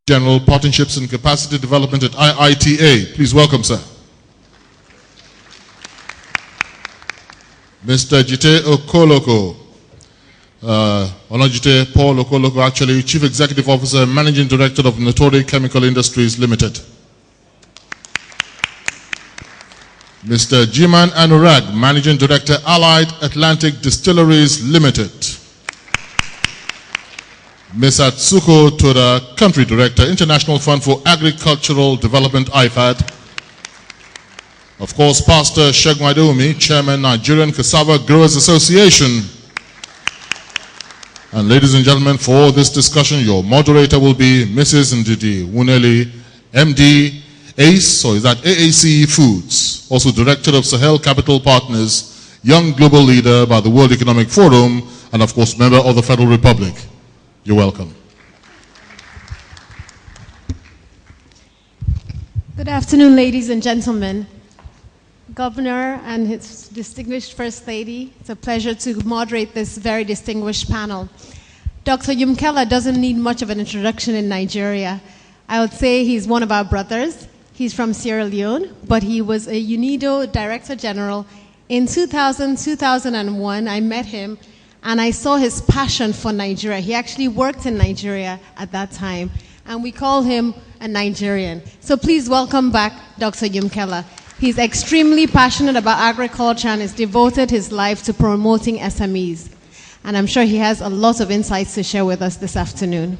General Partnerships and Capacity Development at IITA. Please welcome, sir. Mr. Jite Okoloko, Olajite Paul Okoloko, actually Chief Executive Officer and Managing Director of Notori Chemical Industries Limited. Mr. Jiman Anurag, Managing Director, Allied Atlantic Distilleries Limited. Ms. Atsuko Toda, Country Director, International Fund for Agricultural Development, IFAD. Of course, Pastor Shegun Adeomi, Chairman, Nigerian Cassava Growers Association. And ladies and gentlemen, for this discussion, your moderator will be Mrs. Ndidi Wuneli, MD, ACE, or is that AACE Foods, also Director of Sahel Capital Partners, Young Global Leader by the World Economic Forum, and of course, member of the Federal Republic. You're welcome. Good afternoon, ladies and gentlemen. Governor and his distinguished First Lady, it's a pleasure to moderate this very distinguished panel. Dr. Yumkela doesn't need much of an introduction in Nigeria. I would say he's one of our brothers. He's from Sierra Leone, but he was a UNIDO Director General. In 2000-2001, I met him and I saw his passion for Nigeria. He actually worked in Nigeria at that time, and we call him a Nigerian. So please welcome back Dr. Yumkela. He's extremely passionate about agriculture and has devoted his life to promoting SMEs. And I'm sure he has a lot of insights to share with us this afternoon.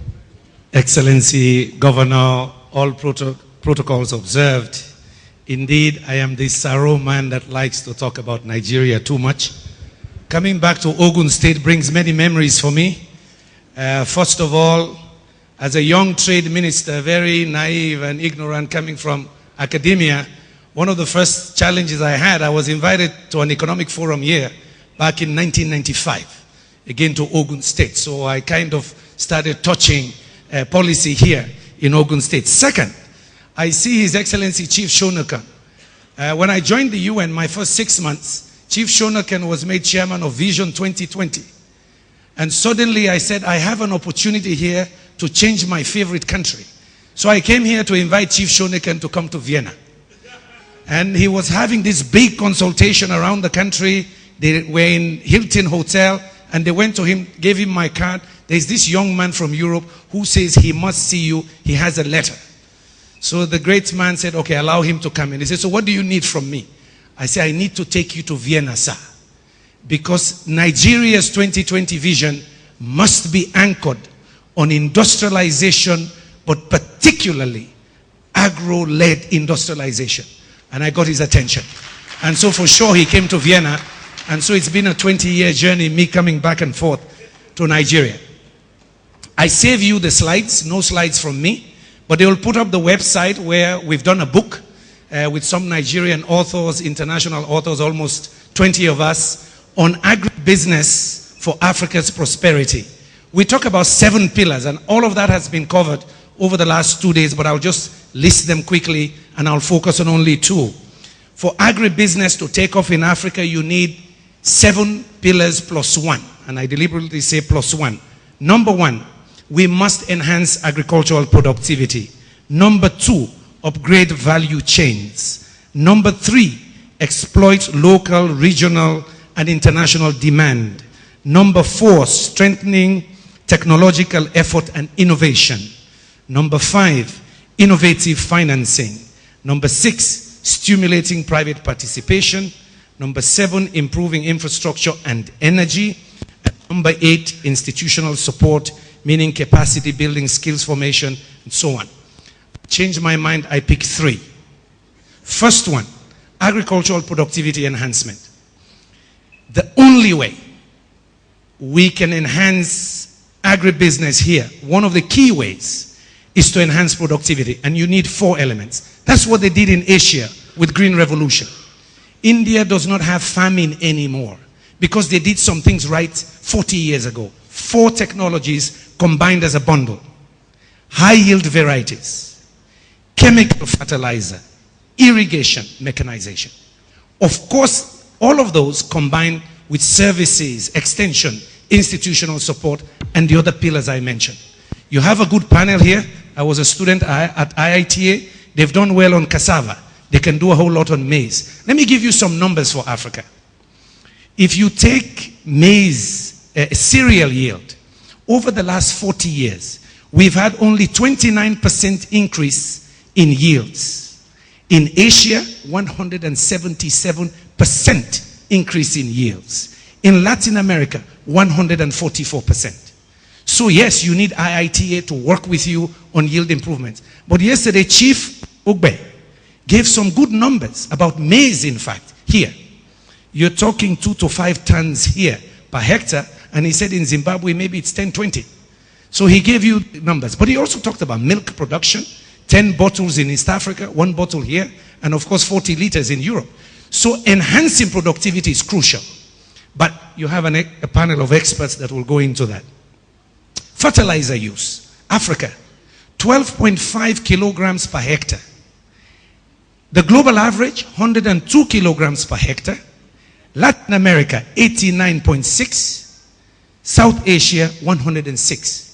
Excellency, Governor, all protocols observed. Indeed, I am the Saro man that likes to talk about Nigeria too much. Coming back to Ogun State brings many memories for me. First of all, as a young trade minister, very naive and ignorant coming from academia, one of the first challenges I had, I was invited to an economic forum here back in 1995, again to Ogun State. So I kind of started touching policy here in Ogun State. Second, I see His Excellency Chief Shonakan. When I joined the UN, my first 6 months, Chief Shonakan was made chairman of Vision 2020. And suddenly I said, I have an opportunity here to change my favorite country. So I came here to invite Chief Shonakan to come to Vienna. And he was having this big consultation around the country. They were in Hilton Hotel, and they went to him, gave him my card. There's this young man from Europe who says he must see you. He has a letter. So the great man said, okay, allow him to come in. He said, so what do you need from me? I said, I need to take you to Vienna, sir. Because Nigeria's 2020 vision must be anchored on industrialization, but particularly agro-led industrialization. And I got his attention. And so for sure he came to Vienna. And so it's been a 20-year journey, me coming back and forth to Nigeria. I save you the slides, no slides from me, but they will put up the website where we've done a book with some Nigerian authors, international authors, almost 20 of us, on agribusiness for Africa's prosperity. We talk about 7 pillars, and all of that has been covered over the last 2 days, but I'll just list them quickly, and I'll focus on only 2. For agribusiness to take off in Africa, you need 7 pillars plus 1, and I deliberately say plus 1. Number 1, we must enhance agricultural productivity. Number 2, upgrade value chains. Number 3, exploit local, regional, and international demand. Number 4, strengthening technological effort and innovation. Number 5, innovative financing. Number 6, stimulating private participation. Number 7, improving infrastructure and energy. And number 8, institutional support, meaning capacity building, skills formation, and so on. Change my mind, I pick 3. First one, agricultural productivity enhancement. The only way we can enhance agribusiness here, one of the key ways, is to enhance productivity. And you need 4 elements. That's what they did in Asia with Green Revolution. India does not have famine anymore because they did some things right 40 years ago. 4 technologies combined as a bundle. High yield varieties, chemical fertilizer, irrigation, mechanization. Of course, all of those combined with services, extension, institutional support, and the other pillars I mentioned. You have a good panel here. I was a student at IITA. They've done well on cassava. They can do a whole lot on maize. Let me give you some numbers for Africa. If you take maize cereal yield, over the last 40 years, we've had only 29% increase in yields. In Asia, 177% increase in yields. In Latin America, 144%. So yes, you need IITA to work with you on yield improvements. But yesterday, Chief Ogbe gave some good numbers about maize, in fact, here. You're talking 2 to 5 tons here per hectare, and he said in Zimbabwe, maybe it's 10, 20. So he gave you numbers. But he also talked about milk production, 10 bottles in East Africa, 1 bottle here, and of course 40 liters in Europe. So enhancing productivity is crucial. But you have a panel of experts that will go into that. Fertilizer use. Africa, 12.5 kilograms per hectare. The global average, 102 kilograms per hectare. Latin America, 89.6. South Asia, 106.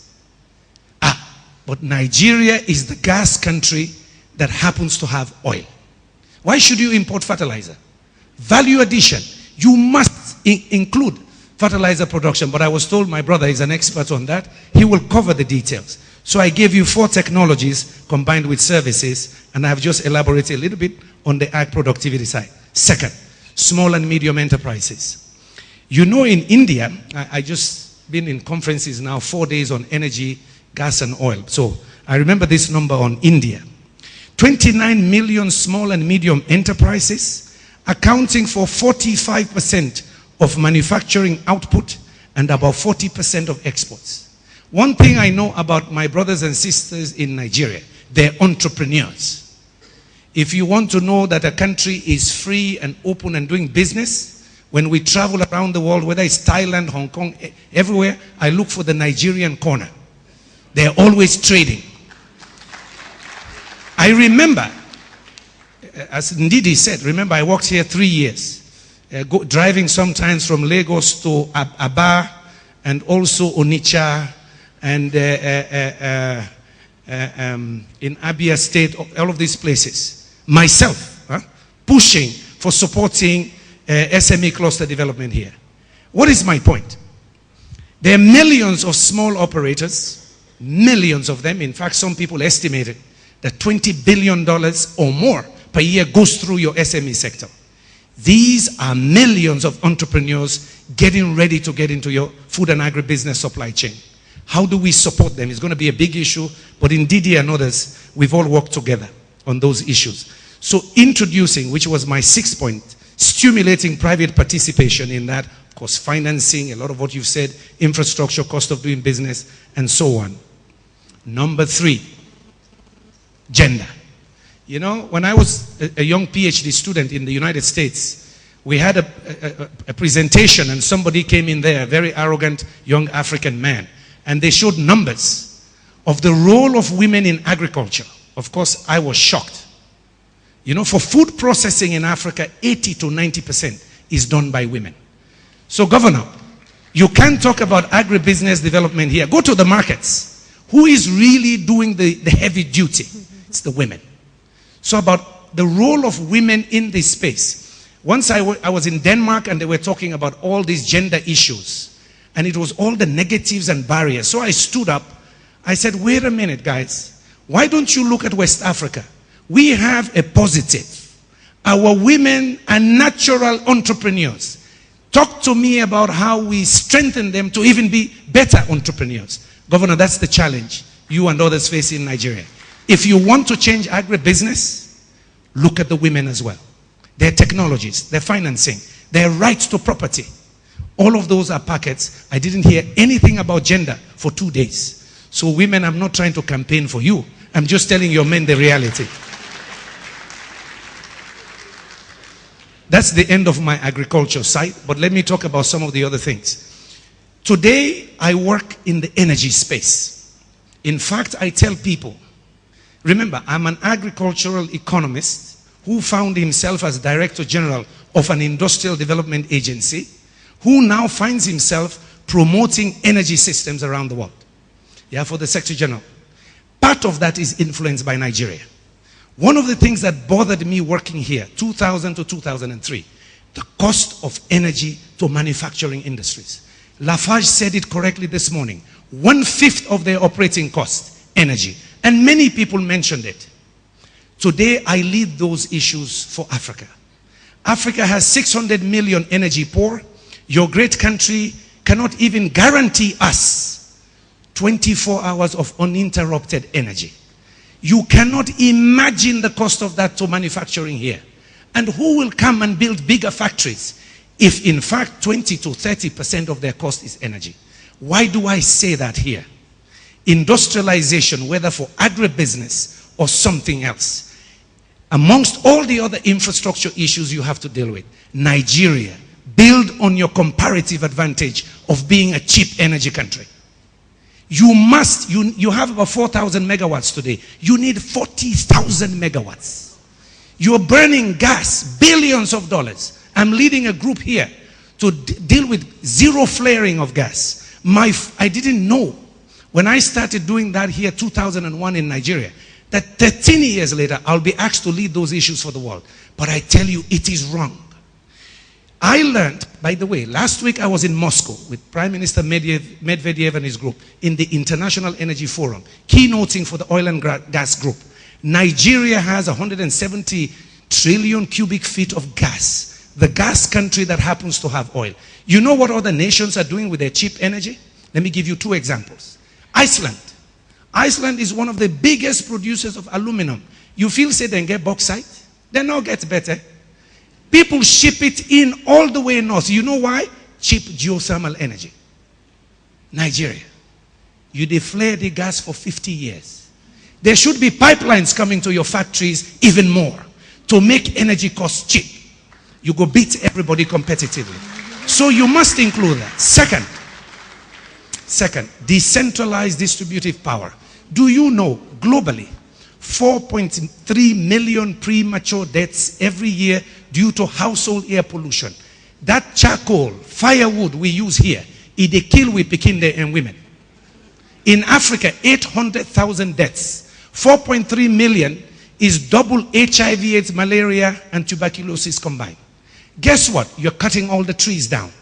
But Nigeria is the gas country that happens to have oil. Why should you import fertilizer? Value addition. You must include fertilizer production. But I was told my brother is an expert on that. He will cover the details. So I gave you 4 technologies combined with services, and I've just elaborated a little bit on the ag productivity side. Second, small and medium enterprises. You know, in India, I just been in conferences now, 4 days on energy, gas and oil. So I remember this number on India. 29 million small and medium enterprises, accounting for 45% of manufacturing output and about 40% of exports. One thing I know about my brothers and sisters in Nigeria, they're entrepreneurs. If you want to know that a country is free and open and doing business, when we travel around the world, whether it's Thailand, Hong Kong, everywhere, I look for the Nigerian corner. They're always trading. I remember, as indeed he said, remember I worked here 3 years, driving sometimes from Lagos to Aba and also Onitsha and in Abia State, all of these places. Myself, pushing for supporting SME cluster development here. What is my point? There are millions of small operators, millions of them. In fact, some people estimated that $20 billion or more per year goes through your SME sector. These are millions of entrepreneurs getting ready to get into your food and agribusiness supply chain. How do we support them? It's going to be a big issue, but in DD and others, we've all worked together on those issues. So introducing, which was my 6th point, stimulating private participation in that, of course, financing, a lot of what you've said, infrastructure, cost of doing business, and so on. Number 3, gender. You know, when I was a young PhD student in the United States, we had a presentation and somebody came in there, a very arrogant young African man, and they showed numbers of the role of women in agriculture. Of course, I was shocked. You know, for food processing in Africa, 80 to 90% is done by women. So, Governor, you can't talk about agribusiness development here. Go to the markets. Who is really doing the heavy duty? It's the women. So about the role of women in this space. Once I was in Denmark and they were talking about all these gender issues. And it was all the negatives and barriers. So I stood up. I said, wait a minute, guys. Why don't you look at West Africa? We have a positive. Our women are natural entrepreneurs. Talk to me about how we strengthen them to even be better entrepreneurs. Governor, that's the challenge you and others face in Nigeria. If you want to change agribusiness, look at the women as well. Their technologies, their financing, their rights to property. All of those are packets. I didn't hear anything about gender for 2 days. So women, I'm not trying to campaign for you. I'm just telling your men the reality. That's the end of my agriculture side, but let me talk about some of the other things. Today, I work in the energy space. In fact, I tell people, remember, I'm an agricultural economist who found himself as Director General of an industrial development agency, who now finds himself promoting energy systems around the world. Yeah, for the Secretary General. part of that is influenced by Nigeria. One of the things that bothered me working here, 2000 to 2003, the cost of energy to manufacturing industries. Lafarge said it correctly this morning. 1/5 of their operating cost, energy. And many people mentioned it. Today, I lead those issues for Africa. Africa has 600 million energy poor. Your great country cannot even guarantee us 24 hours of uninterrupted energy. You cannot imagine the cost of that to manufacturing here. And who will come and build bigger factories if in fact 20 to 30% of their cost is energy? Why do I say that here? Industrialization, whether for agribusiness or something else, amongst all the other infrastructure issues you have to deal with, Nigeria, build on your comparative advantage of being a cheap energy country. You must, you have about 4,000 megawatts today. You need 40,000 megawatts. You're burning gas, billions of dollars. I'm leading a group here to deal with zero flaring of gas. I didn't know when I started doing that here 2001 in Nigeria, that 13 years later, I'll be asked to lead those issues for the world. But I tell you, it is wrong. I learned, by the way, last week I was in Moscow with Prime Minister Medvedev and his group in the International Energy Forum, keynoting for the oil and gas group. Nigeria has 170 trillion cubic feet of gas. The gas country that happens to have oil. You know what other nations are doing with their cheap energy? Let me give you 2 examples. Iceland. Iceland is one of the biggest producers of aluminum. You feel say they get bauxite? They now get better. People ship it in all the way north. You know why? Cheap geothermal energy. Nigeria. You deflare the gas for 50 years. There should be pipelines coming to your factories even more to make energy costs cheap. You go beat everybody competitively. So you must include that. Second, decentralized distributive power. Do you know globally 4.3 million premature deaths every year due to household air pollution? That charcoal, firewood we use here, it kill we Pikinde and women. In Africa, 800,000 deaths. 4.3 million is double HIV, AIDS, malaria, and tuberculosis combined. Guess what? You're cutting all the trees down.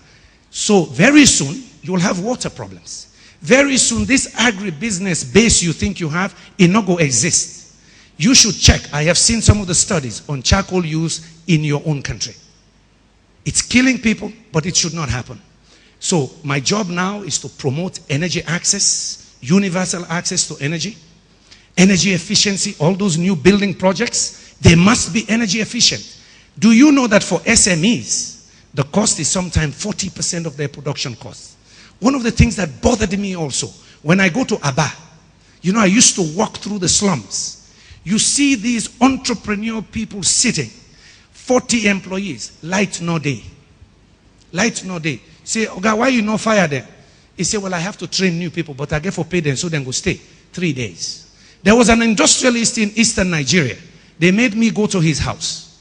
So very soon, you'll have water problems. Very soon, this agribusiness base you think you have, it not go exist. You should check. I have seen some of the studies on charcoal use in your own country. It's killing people, but it should not happen. So my job now is to promote energy access, universal access to energy, energy efficiency, all those new building projects, they must be energy efficient. Do you know that for SMEs, the cost is sometimes 40% of their production costs? One of the things that bothered me also, when I go to Aba, you know, I used to walk through the slums. You see these entrepreneur people sitting, 40 employees, light no day. Light no day. Say, Oga, why you not fire them? He said, well, I have to train new people, but I get for pay them so then go stay 3 days. There was an industrialist in eastern Nigeria. They made me go to his house.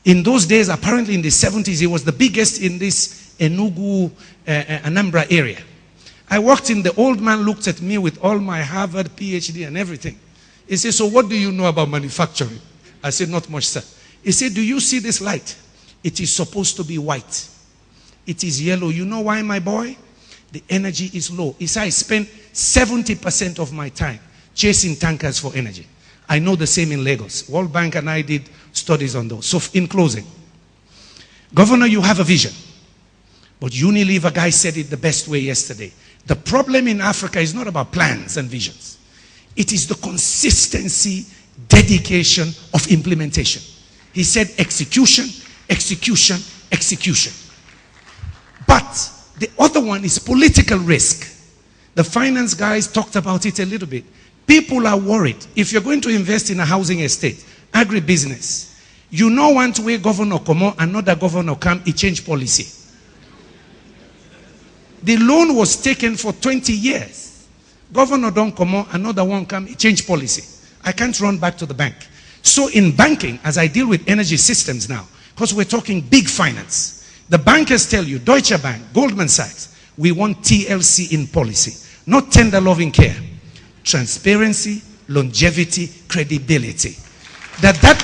In those days, apparently in the 70s, he was the biggest in this Enugu, Anambra area. I walked in, the old man looked at me with all my Harvard, PhD and everything. He said, so what do you know about manufacturing? I said, not much, sir. He said, do you see this light? It is supposed to be white. It is yellow. You know why, my boy? The energy is low. He said, I spend 70% of my time chasing tankers for energy. I know the same in Lagos. World Bank and I did studies on those. So in closing, Governor, you have a vision. But Unilever guy said it the best way yesterday. The problem in Africa is not about plans and visions. It is the consistency, dedication of implementation. He said execution, execution, execution. But the other one is political risk. The finance guys talked about it a little bit. People are worried. If you're going to invest in a housing estate, agribusiness, you know one way governor come on, another governor come, he change policy. The loan was taken for 20 years. Governor don't come on, another one come, he change policy. I can't run back to the bank. So in banking, as I deal with energy systems now, because we're talking big finance, the bankers tell you, Deutsche Bank, Goldman Sachs, we want TLC in policy, not tender loving care. Transparency, longevity, credibility. That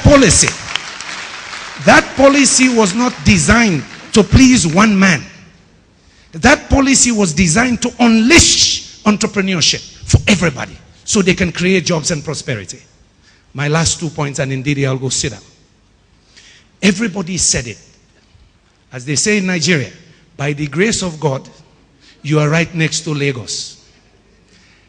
policy was not designed to please one man. That policy was designed to unleash entrepreneurship for everybody so they can create jobs and prosperity. My last 2 points, and indeed I'll go sit down. Everybody said it. As they say in Nigeria, by the grace of God, you are right next to Lagos.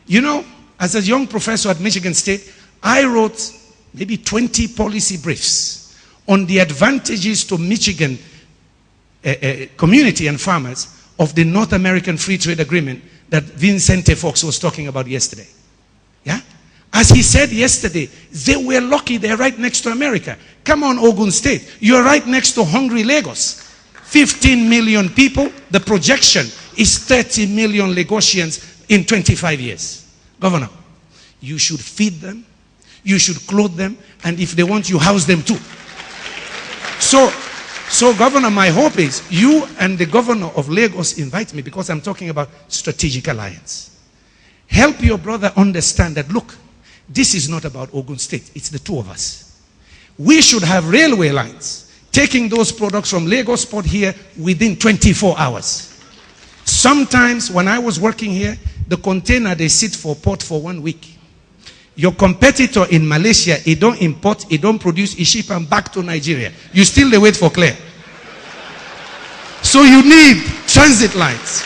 You know, as a young professor at Michigan State, I wrote maybe 20 policy briefs on the advantages to Michigan community and farmers of the North American Free Trade Agreement that Vincente Fox was talking about yesterday. Yeah? As he said yesterday, they were lucky they're right next to America. Come on, Ogun State. You're right next to hungry Lagos. 15 million people. The projection is 30 million Lagosians in 25 years. Governor, you should feed them. You should clothe them. And if they want, you house them too. So, Governor, my hope is you and the governor of Lagos invite me because I'm talking about strategic alliance. Help your brother understand that, look, this is not about Ogun State. It's the two of us. We should have railway lines taking those products from Lagos port here within 24 hours. Sometimes when I was working here, the container, they sit for port for 1 week. Your competitor in Malaysia, he don't import, he don't produce, he ship them back to Nigeria. You still wait for clear. So you need transit lines.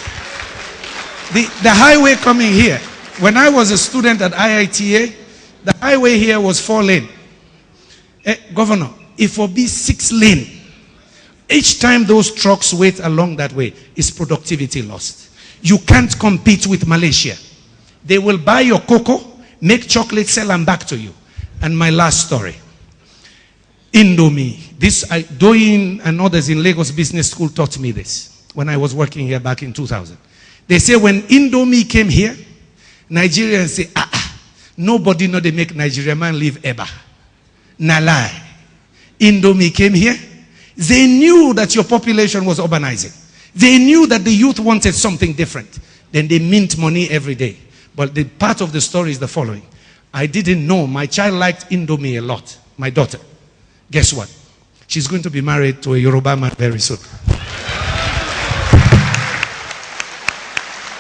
The highway coming here. When I was a student at IITA, the highway here was 4 lane. Governor, it will be 6 lane. Each time those trucks wait along that way, is productivity lost. You can't compete with Malaysia. They will buy your cocoa, make chocolate, sell them back to you. And my last story. Indomie. Doyin and others in Lagos Business School taught me this when I was working here back in 2000. They say when Indomie came here, Nigerians say, nobody know they make Nigerian man live Eba. Na lie. Indomie came here. They knew that your population was urbanizing. They knew that the youth wanted something different. Then they mint money every day. But the part of the story is the following. I didn't know. My child liked Indomie a lot. My daughter. Guess what? She's going to be married to a Yoruba man very soon.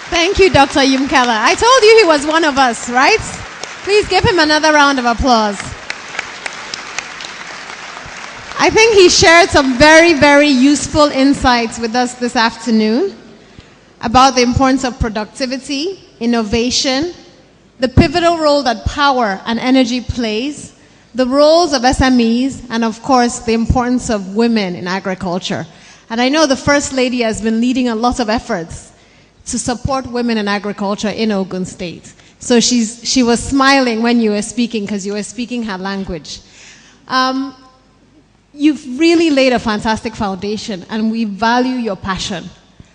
Thank you, Dr. Yumkela. I told you he was one of us, right? Please give him another round of applause. I think he shared some very, very useful insights with us this afternoon about the importance of productivity, innovation, the pivotal role that power and energy plays, the roles of SMEs, and of course, the importance of women in agriculture. And I know the First Lady has been leading a lot of efforts to support women in agriculture in Ogun State. So she was smiling when you were speaking because you were speaking her language. You've really laid a fantastic foundation, and we value your passion.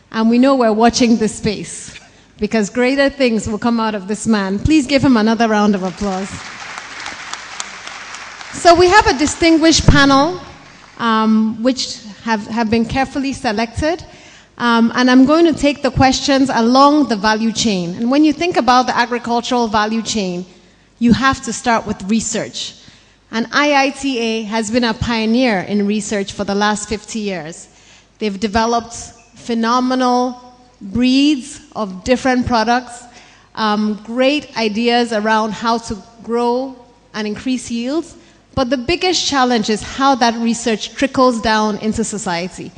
And we know we're watching this space because greater things will come out of this man. Please give him another round of applause. So we have a distinguished panel which have been carefully selected. And I'm going to take the questions along the value chain. And when you think about the agricultural value chain, you have to start with research. And IITA has been a pioneer in research for the last 50 years. They've developed phenomenal breeds of different products, great ideas around how to grow and increase yields. But the biggest challenge is how that research trickles down into society.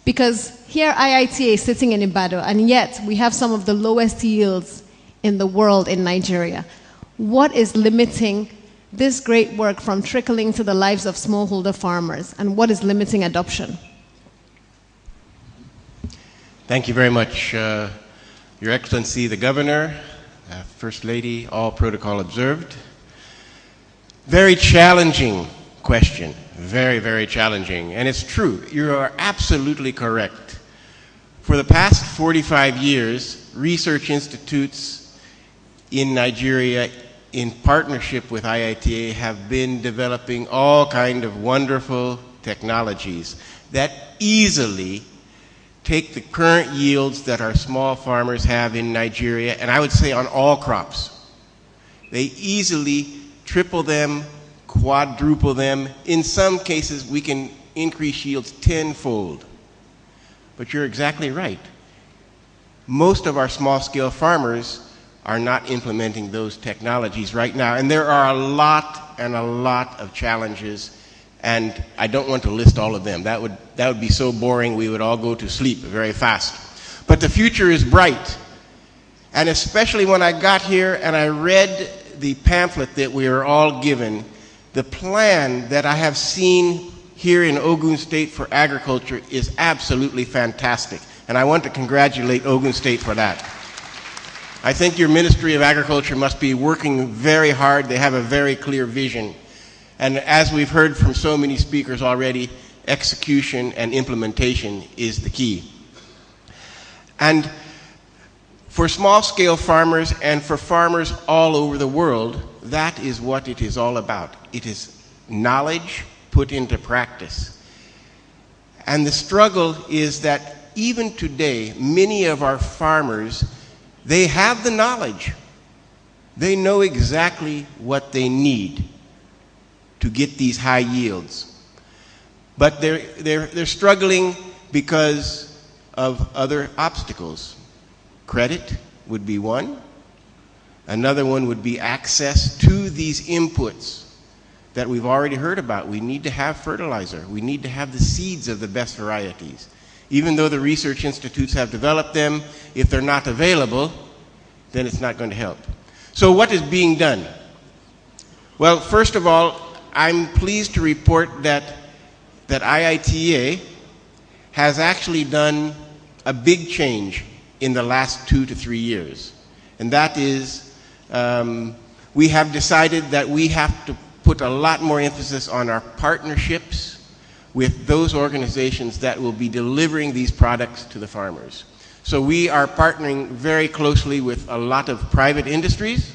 Because here IITA is sitting in Ibadan, and yet we have some of the lowest yields in the world in Nigeria. What is limiting this great work from trickling to the lives of smallholder farmers, and what is limiting adoption? Thank you very much, Your Excellency, the Governor, First Lady, all protocol observed. Very challenging question, very, very challenging, and it's true. You are absolutely correct. For the past 45 years, research institutes in Nigeria in partnership with IITA have been developing all kind of wonderful technologies that easily take the current yields that our small farmers have in Nigeria, and I would say on all crops. They easily triple them, quadruple them. In some cases, we can increase yields tenfold. But you're exactly right. Most of our small-scale farmers are not implementing those technologies right now. And there are a lot of challenges, and I don't want to list all of them. That would be so boring, we would all go to sleep very fast. But the future is bright. And especially when I got here and I read the pamphlet that we were all given, the plan that I have seen here in Ogun State for agriculture is absolutely fantastic. And I want to congratulate Ogun State for that. I think your Ministry of Agriculture must be working very hard. They have a very clear vision. And as we've heard from so many speakers already, execution and implementation is the key. And for small-scale farmers and for farmers all over the world, that is what it is all about. It is knowledge put into practice. And the struggle is that even today, many of our farmers, they have the knowledge. They know exactly what they need to get these high yields. But they're struggling because of other obstacles. Credit would be one. Another one would be access to these inputs that we've already heard about. We need to have fertilizer. We need to have the seeds of the best varieties. Even though the research institutes have developed them, if they're not available, then it's not going to help. So what is being done? Well, first of all, I'm pleased to report that IITA has actually done a big change in the last 2 to 3 years. And that is, we have decided that we have to put a lot more emphasis on our partnerships with those organizations that will be delivering these products to the farmers. So we are partnering very closely with a lot of private industries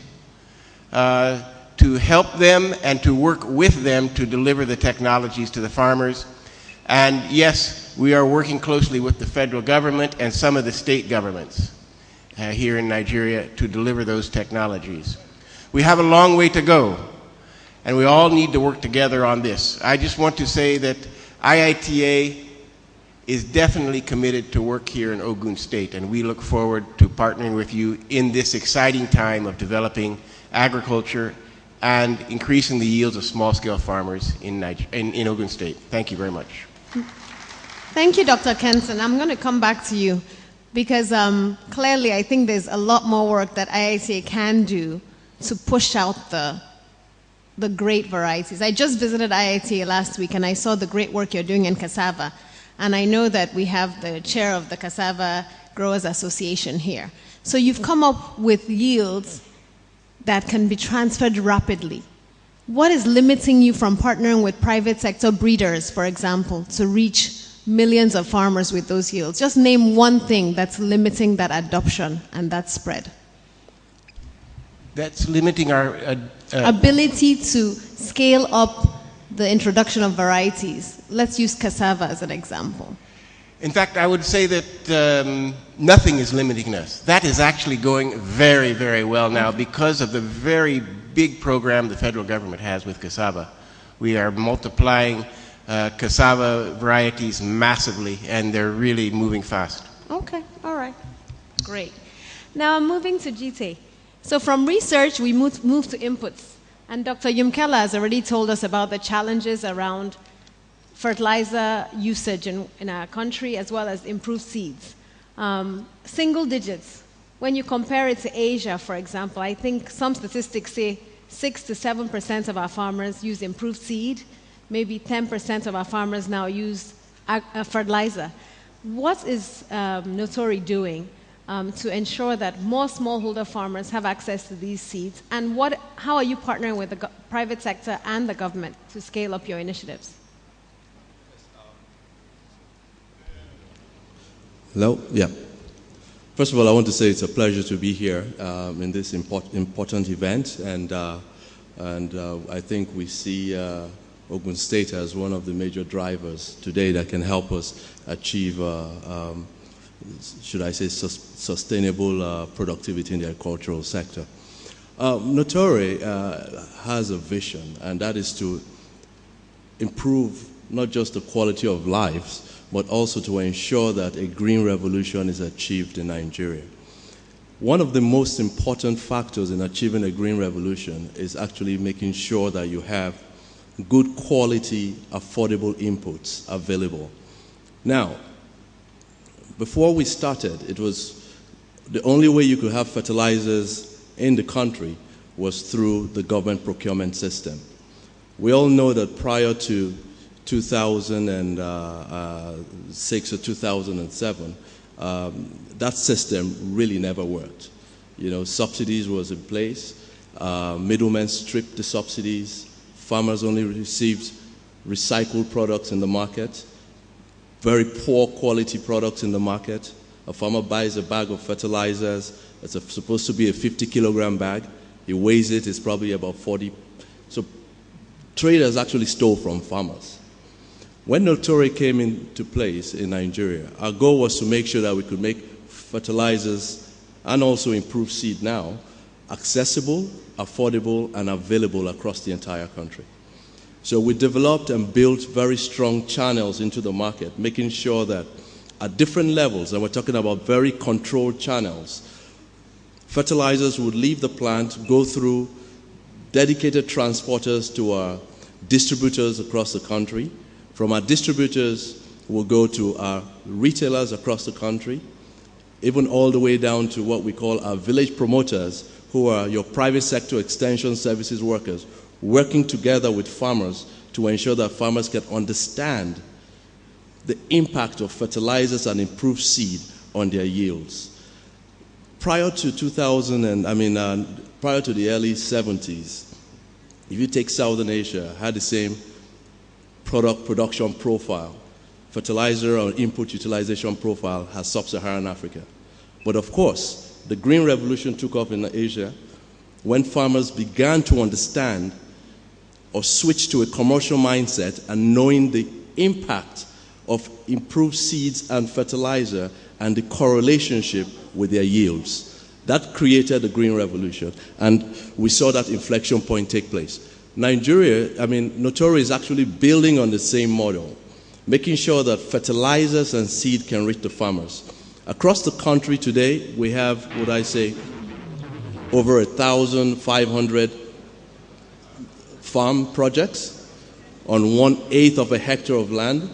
to help them and to work with them to deliver the technologies to the farmers. And yes, we are working closely with the federal government and some of the state governments here in Nigeria to deliver those technologies. We have a long way to go, and we all need to work together on this. I just want to say that IITA is definitely committed to work here in Ogun State, and we look forward to partnering with you in this exciting time of developing agriculture and increasing the yields of small-scale farmers in Ogun State. Thank you very much. Thank you, Dr. Kenson. I'm going to come back to you because clearly I think there's a lot more work that IITA can do to push out the great varieties. I just visited IITA last week and I saw the great work you're doing in cassava. And I know that we have the chair of the Cassava Growers Association here. So you've come up with yields that can be transferred rapidly. What is limiting you from partnering with private sector breeders, for example, to reach millions of farmers with those yields? Just name one thing that's limiting that adoption and that spread. That's limiting our ability to scale up the introduction of varieties. Let's use cassava as an example. In fact, I would say that nothing is limiting us. That is actually going very, very well now because of the very big program the federal government has with cassava. We are multiplying cassava varieties massively, and they're really moving fast. Okay, all right, great. Now I'm moving to Jite. So from research, we move to inputs. And Dr. Yumkela has already told us about the challenges around fertilizer usage in our country, as well as improved seeds. Single digits, when you compare it to Asia, for example, I think some statistics say 6 to 7% of our farmers use improved seed. Maybe 10% of our farmers now use fertilizer. What is Notori doing to ensure that more smallholder farmers have access to these seeds? And how are you partnering with the private sector and the government to scale up your initiatives? Hello? Yeah. First of all, I want to say it's a pleasure to be here in this important event. And I think we see Ogun State as one of the major drivers today that can help us achieve should I say, sustainable productivity in the agricultural sector. Notori has a vision, and that is to improve not just the quality of lives, but also to ensure that a green revolution is achieved in Nigeria. One of the most important factors in achieving a green revolution is actually making sure that you have good quality, affordable inputs available. Now, before we started, it was the only way you could have fertilizers in the country was through the government procurement system. We all know that prior to 2006 or 2007, that system really never worked. You know, subsidies was in place, middlemen stripped the subsidies, farmers only received recycled products in the market, very poor quality products in the market. A farmer buys a bag of fertilizers, it's supposed to be a 50-kilogram bag, he weighs it, it's probably about 40. So traders actually stole from farmers. When Notori came into place in Nigeria, our goal was to make sure that we could make fertilizers and also improve seed now accessible, affordable, and available across the entire country. So we developed and built very strong channels into the market, making sure that at different levels, and we're talking about very controlled channels, fertilizers would leave the plant, go through dedicated transporters to our distributors across the country. From our distributors, we'll go to our retailers across the country, even all the way down to what we call our village promoters, who are your private sector extension services workers, working together with farmers to ensure that farmers can understand the impact of fertilizers and improved seed on their yields. Prior to prior to the early 70s, if you take Southern Asia, had the same production profile, fertilizer or input utilization profile as sub-Saharan Africa. But of course, the Green Revolution took off in Asia when farmers began to understand or switch to a commercial mindset and knowing the impact of improved seeds and fertilizer and the correlation with their yields. That created the Green Revolution, and we saw that inflection point take place. Nigeria, Notori is actually building on the same model, making sure that fertilizers and seed can reach the farmers. Across the country today, we have, over 1,500 farm projects on 1/8 of a hectare of land.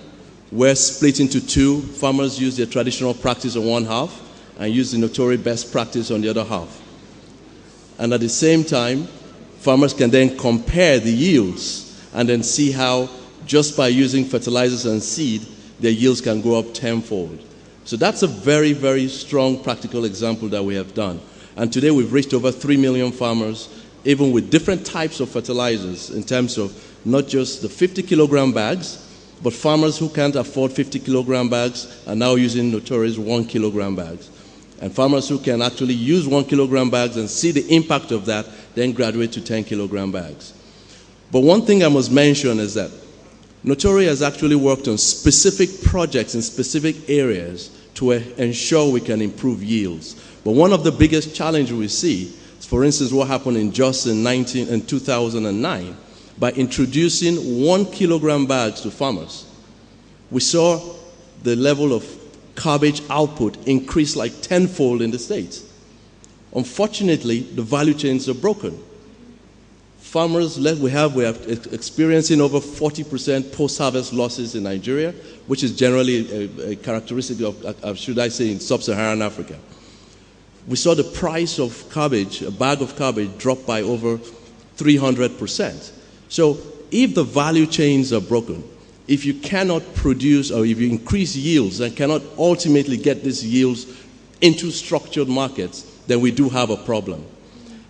We're split into two. Farmers use their traditional practice on one half and use the Notori best practice on the other half. And at the same time, farmers can then compare the yields and then see how just by using fertilizers and seed, their yields can go up tenfold. So that's a very, very strong practical example that we have done. And today we've reached over 3 million farmers, even with different types of fertilizers in terms of not just the 50-kilogram bags, but farmers who can't afford 50-kilogram bags are now using Notori's 1-kilogram bags. And farmers who can actually use 1-kilogram bags and see the impact of that then graduate to 10-kilogram bags. But one thing I must mention is that Notori has actually worked on specific projects in specific areas to ensure we can improve yields. But one of the biggest challenges we see is, for instance, what happened in Jos in 2009 by introducing 1-kilogram bags to farmers. We saw the level of cabbage output increase like tenfold in the States. Unfortunately, the value chains are broken. Farmers, we are experiencing over 40% post-harvest losses in Nigeria, which is generally a characteristic of, should I say, in sub-Saharan Africa. We saw the price of cabbage, a bag of cabbage, drop by over 300%. So if the value chains are broken, if you cannot produce or if you increase yields and cannot ultimately get these yields into structured markets, then we do have a problem.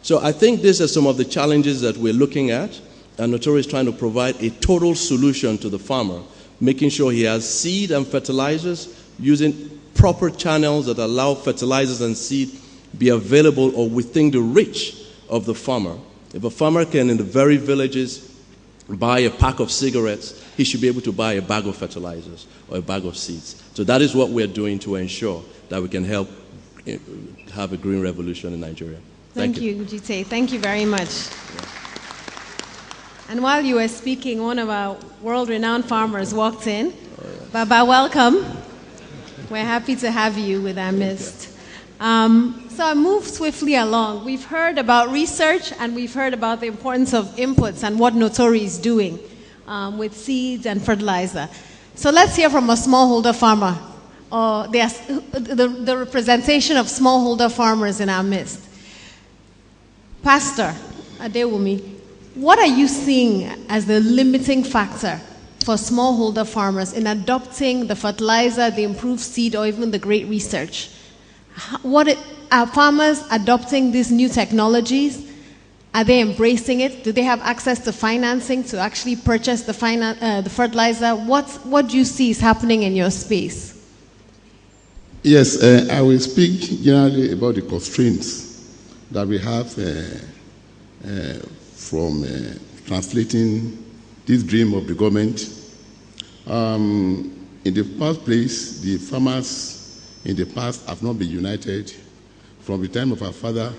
So I think these are some of the challenges that we're looking at, and Notori is trying to provide a total solution to the farmer, making sure he has seed and fertilizers, using proper channels that allow fertilizers and seed be available or within the reach of the farmer. If a farmer can, in the very villages, buy a pack of cigarettes, he should be able to buy a bag of fertilizers or a bag of seeds. So that is what we're doing to ensure that we can help have a green revolution in Nigeria. Thank you, Jite. Thank you very much. And while you were speaking, one of our world-renowned farmers walked in. Baba, welcome. We're happy to have you with our midst. So I move swiftly along. We've heard about research and we've heard about the importance of inputs and what Notori is doing with seeds and fertilizer. So let's hear from a smallholder farmer, or the representation of smallholder farmers in our midst. Pastor Adewumi, what are you seeing as the limiting factor for smallholder farmers in adopting the fertilizer, the improved seed, or even the great research? Are farmers adopting these new technologies? Are they embracing it? Do they have access to financing to actually purchase the fertilizer? What do you see is happening in your space? Yes, I will speak generally about the constraints that we have from translating this dream of the government. In the first place, the farmers in the past have not been united. From the time of our father,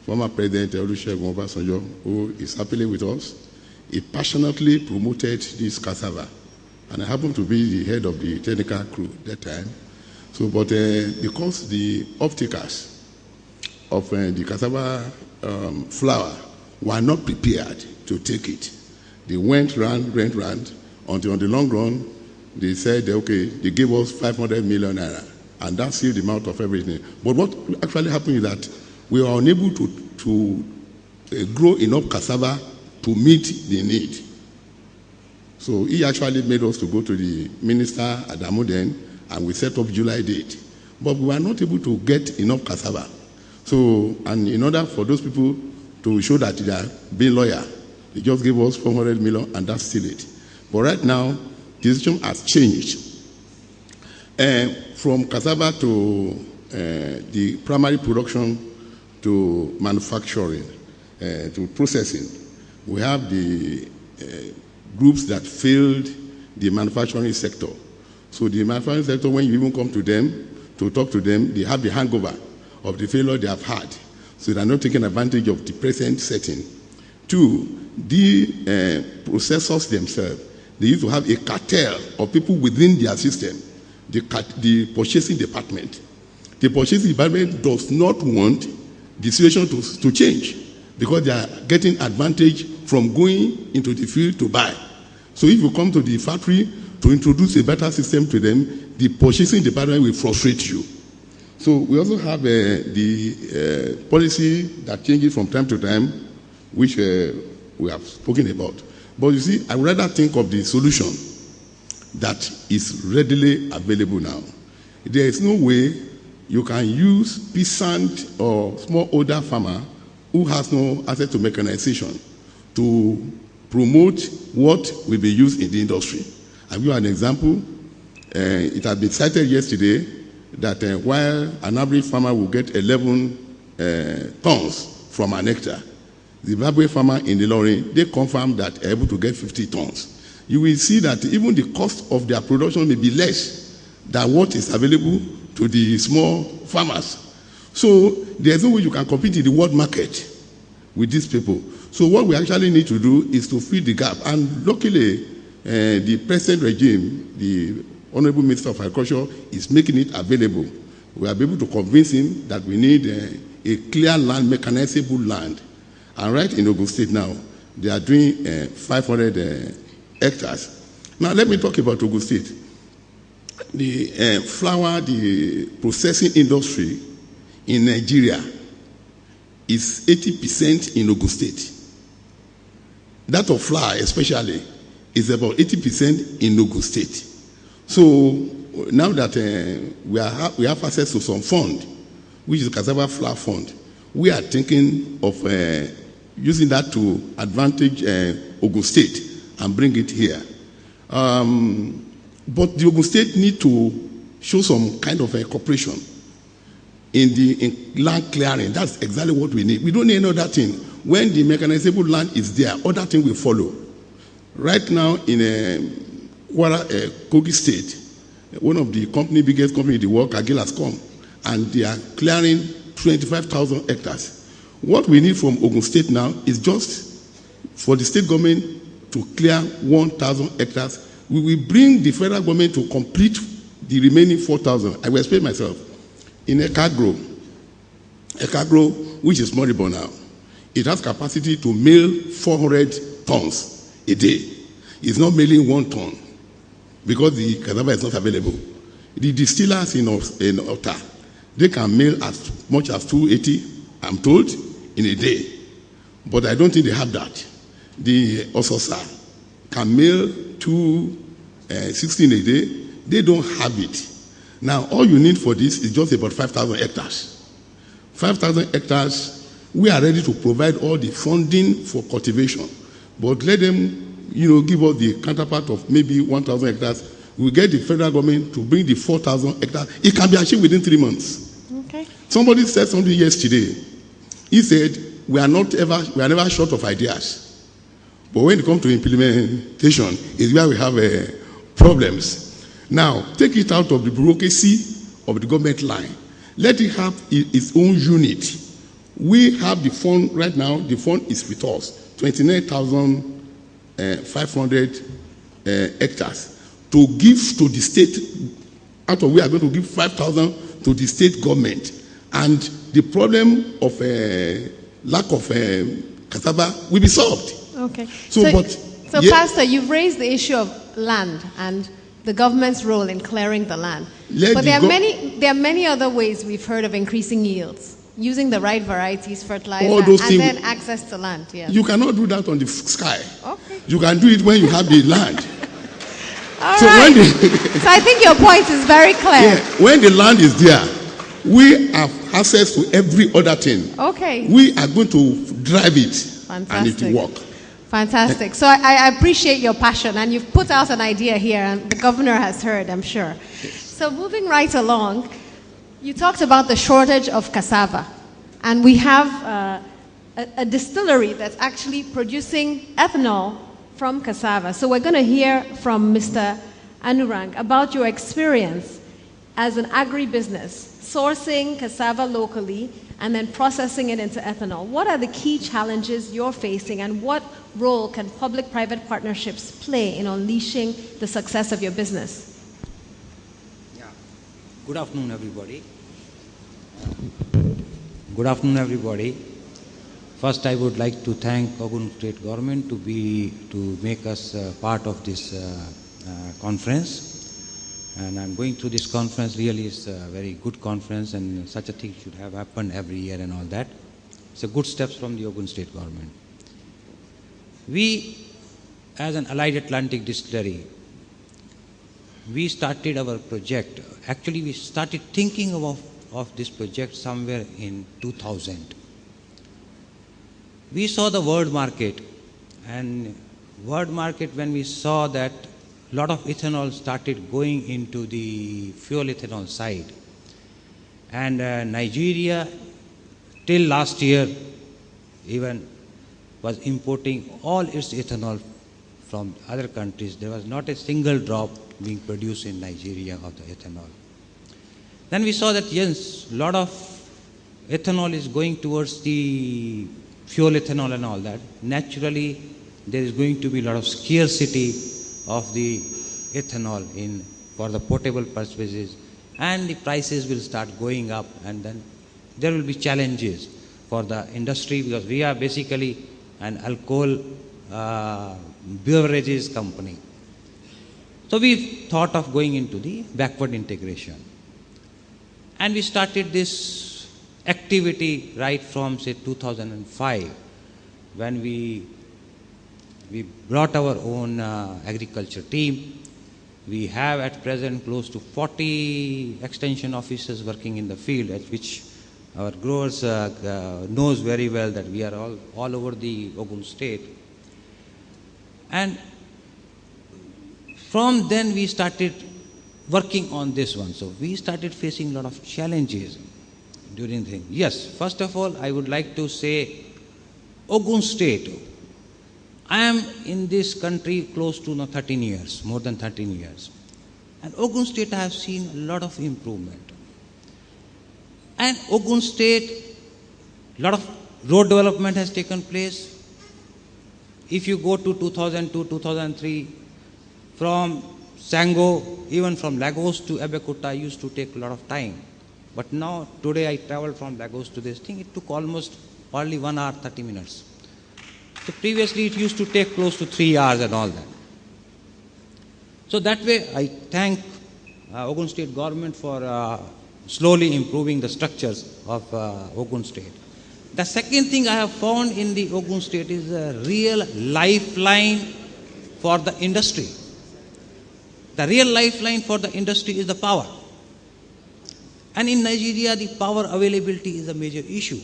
former President Olusegun Obasanjo, who is happily with us, he passionately promoted this cassava. And I happened to be the head of the technical crew at that time. So, but because the off-takers of the cassava flour were not prepared to take it, they went round, until on the long run, they said, okay, they gave us 500 million naira, and that sealed the mouth of everything. But what actually happened is that we were unable to grow enough cassava to meet the need. So he actually made us to go to the minister Adamu then, and we set up July date. But we were not able to get enough cassava. So, and in order for those people to show that they are being loyal, they just gave us 400 million, and that's still it. But right now, the situation has changed. From cassava to the primary production to manufacturing, to processing, we have the groups that failed the manufacturing sector. So the manufacturing sector, when you even come to them, to talk to them, they have the hangover of the failure they have had. So they are not taking advantage of the present setting. Two, the processors themselves, they used to have a cartel of people within their system, the purchasing department. The purchasing department does not want the situation to change because they are getting advantage from going into the field to buy. So if you come to the factory to introduce a better system to them, the purchasing department will frustrate you. So we also have the policy that changes from time to time, which we have spoken about. But you see, I would rather think of the solution that is readily available now. There is no way you can use peasant or smallholder farmer who has no access to mechanization to promote what will be used in the industry. I'll give you an example. It has been cited yesterday that while an average farmer will get 11 tons from an hectare, the Zimbabwe farmer in the lorry, they confirm that they're able to get 50 tons. You will see that even the cost of their production may be less than what is available to the small farmers. So there's no way you can compete in the world market with these people. So what we actually need to do is to fill the gap. And luckily, the present regime, the Honorable Minister of Agriculture, is making it available. We are able to convince him that we need a clear land, mechanizable land. And right in Ogun State now, they are doing 500 hectares. Now let me talk about Ogun State. The flour, the processing industry in Nigeria is 80% in Ogun State. That of flour especially is about 80% in Ogun State. So now that we have access to some fund, which is the Cassava Flour Fund, we are thinking of using that to advantage Ogun State and bring it here. But the Ogun State need to show some kind of a cooperation in land clearing. That's exactly what we need. We don't need any other thing. When the mechanizable land is there, other things will follow. Right now in Kogi State, one of the biggest company in the world, Kagil, has come, and they are clearing 25,000 hectares. What we need from Ogun State now is just for the state government to clear 1,000 hectares. We will bring the federal government to complete the remaining 4,000. I will explain myself. In Ekagro, which is moribund now, it has capacity to mill 400 tons a day. It's not milling 1 ton because the cassava is not available. The distillers in Ota, they can mill as much as 280, I'm told, in a day. But I don't think they have that. The Ososa can mill 216 a day. They don't have it. Now, all you need for this is just about 5,000 hectares. 5,000 hectares, we are ready to provide all the funding for cultivation. But let them, give us the counterpart of maybe 1,000 hectares. We get the federal government to bring the 4,000 hectares. It can be achieved within 3 months. Okay. Somebody said something yesterday. He said, we are never short of ideas. But when it comes to implementation, is where we have problems. Now, take it out of the bureaucracy of the government line. Let it have its own unit. We have the fund right now. The fund is with us, 29,500 hectares to give to the state. Out of we are going to give 5,000 to the state government, and the problem of lack of cassava will be solved. Okay. So yeah. Pastor, you've raised the issue of land and the government's role in clearing the land. But there are many other ways we've heard of increasing yields, using the right varieties, fertilizer, and then access to land. Yes. You cannot do that on the sky. Okay. You can do it when you have the land. All right. So I think your point is very clear. Yeah, when the land is there, we have access to every other thing. Okay. We are going to drive it. Fantastic. And it will work. Fantastic. So I appreciate your passion, and you've put out an idea here, and the governor has heard, I'm sure. So moving right along, you talked about the shortage of cassava, and we have a distillery that's actually producing ethanol from cassava. So we're going to hear from Mr. Anurang about your experience as an agribusiness, sourcing cassava locally and then processing it into ethanol. What are the key challenges you're facing, and what role can public-private partnerships play in unleashing the success of your business? Yeah. Good afternoon, everybody. Good afternoon, everybody. First, I would like to thank Ogun State Government to make us part of this conference. And I'm going through this conference. Really, it's a very good conference, and such a thing should have happened every year and all that. It's a good steps from the Ogun State Government. We, as an Allied Atlantic distillery, we started our project. Actually, we started thinking of this project somewhere in 2000. We saw the world market, and world market, when we saw that a lot of ethanol started going into the fuel ethanol side. And Nigeria, till last year, even was importing all its ethanol from other countries. There was not a single drop being produced in Nigeria of the ethanol. Then we saw that, yes, a lot of ethanol is going towards the fuel ethanol and all that. Naturally, there is going to be a lot of scarcity of the ethanol for the portable purposes, and the prices will start going up, and then there will be challenges for the industry, because we are basically an alcohol beverages company. So we thought of going into the backward integration, and we started this activity right from, say, 2005, when we brought our own agriculture team. We have at present close to 40 extension officers working in the field, at which our growers knows very well that we are all over the Ogun State. And from then we started working on this one. So we started facing a lot of challenges during the thing. Yes, first of all, I would like to say Ogun State. I am in this country close to 13 years, more than 13 years. And Ogun State, I have seen a lot of improvement. And Ogun State, a lot of road development has taken place. If you go to 2002, 2003, from Sango, even from Lagos to Abeokuta used to take a lot of time. But now, today I traveled from Lagos to this thing, it took almost only 1 hour, 30 minutes. So previously it used to take close to 3 hours and all that. So that way I thank Ogun State government for slowly improving the structures of Ogun State. The second thing I have found in the Ogun State is a real lifeline for the industry. The real lifeline for the industry is the power. And in Nigeria, the power availability is a major issue.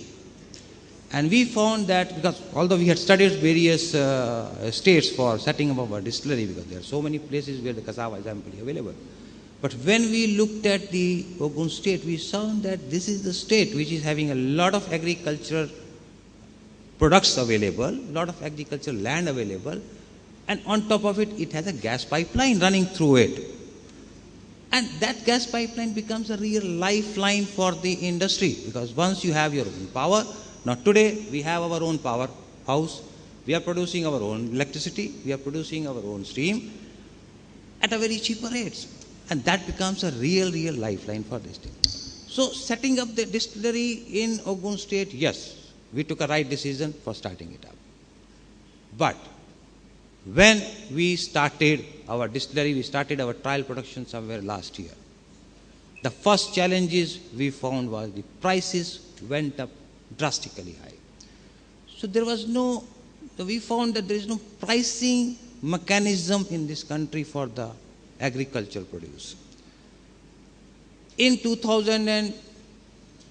And we found that, because although we had studied various states for setting up our distillery, because there are so many places where the cassava is amply available. But when we looked at the Ogun State, we found that this is the state which is having a lot of agricultural products available, a lot of agricultural land available, and on top of it, it has a gas pipeline running through it. And that gas pipeline becomes a real lifeline for the industry, because once you have your own power, now today we have our own power house, we are producing our own electricity, we are producing our own steam at a very cheaper rates. And that becomes a real lifeline for this thing. So setting up the distillery in Ogun State, yes, we took a right decision for starting it up. But when we started our distillery, we started our trial production somewhere last year. The first challenges we found was the prices went up drastically high. So we found that there is no pricing mechanism in this country for the agricultural produce. In 2000,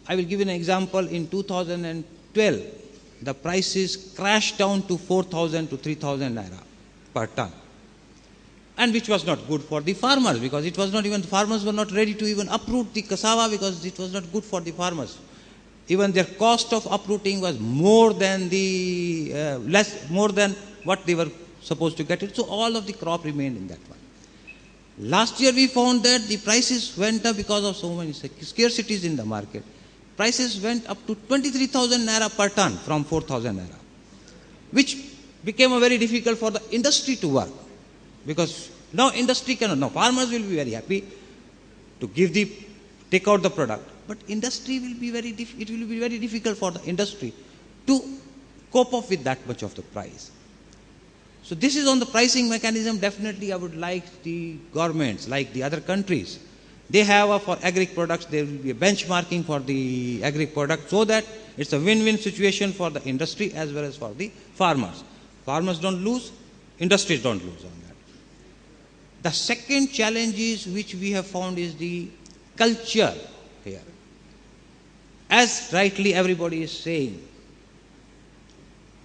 I will give you an example, in 2012, the prices crashed down to 4,000 to 3,000 naira per ton. And which was not good for the farmers, because it was not even, farmers were not ready to even uproot the cassava because it was not good for the farmers. Even their cost of uprooting was more than what they were supposed to get it. So all of the crop remained in that one. Last year we found that the prices went up because of so many scarcities in the market. Prices went up to 23,000 naira per ton from 4,000 naira, which became a very difficult for the industry to work. Because now industry cannot, now farmers will be very happy to take out the product, but industry will be it will be very difficult for the industry to cope up with that much of the price. So this is on the pricing mechanism. Definitely I would like the governments, like the other countries, they have for agri products, there will be a benchmarking for the agri product, so that it's a win-win situation for the industry as well as for the farmers. Farmers don't lose, industries don't lose on that. The second challenge is, which we have found, is the culture here. As rightly everybody is saying,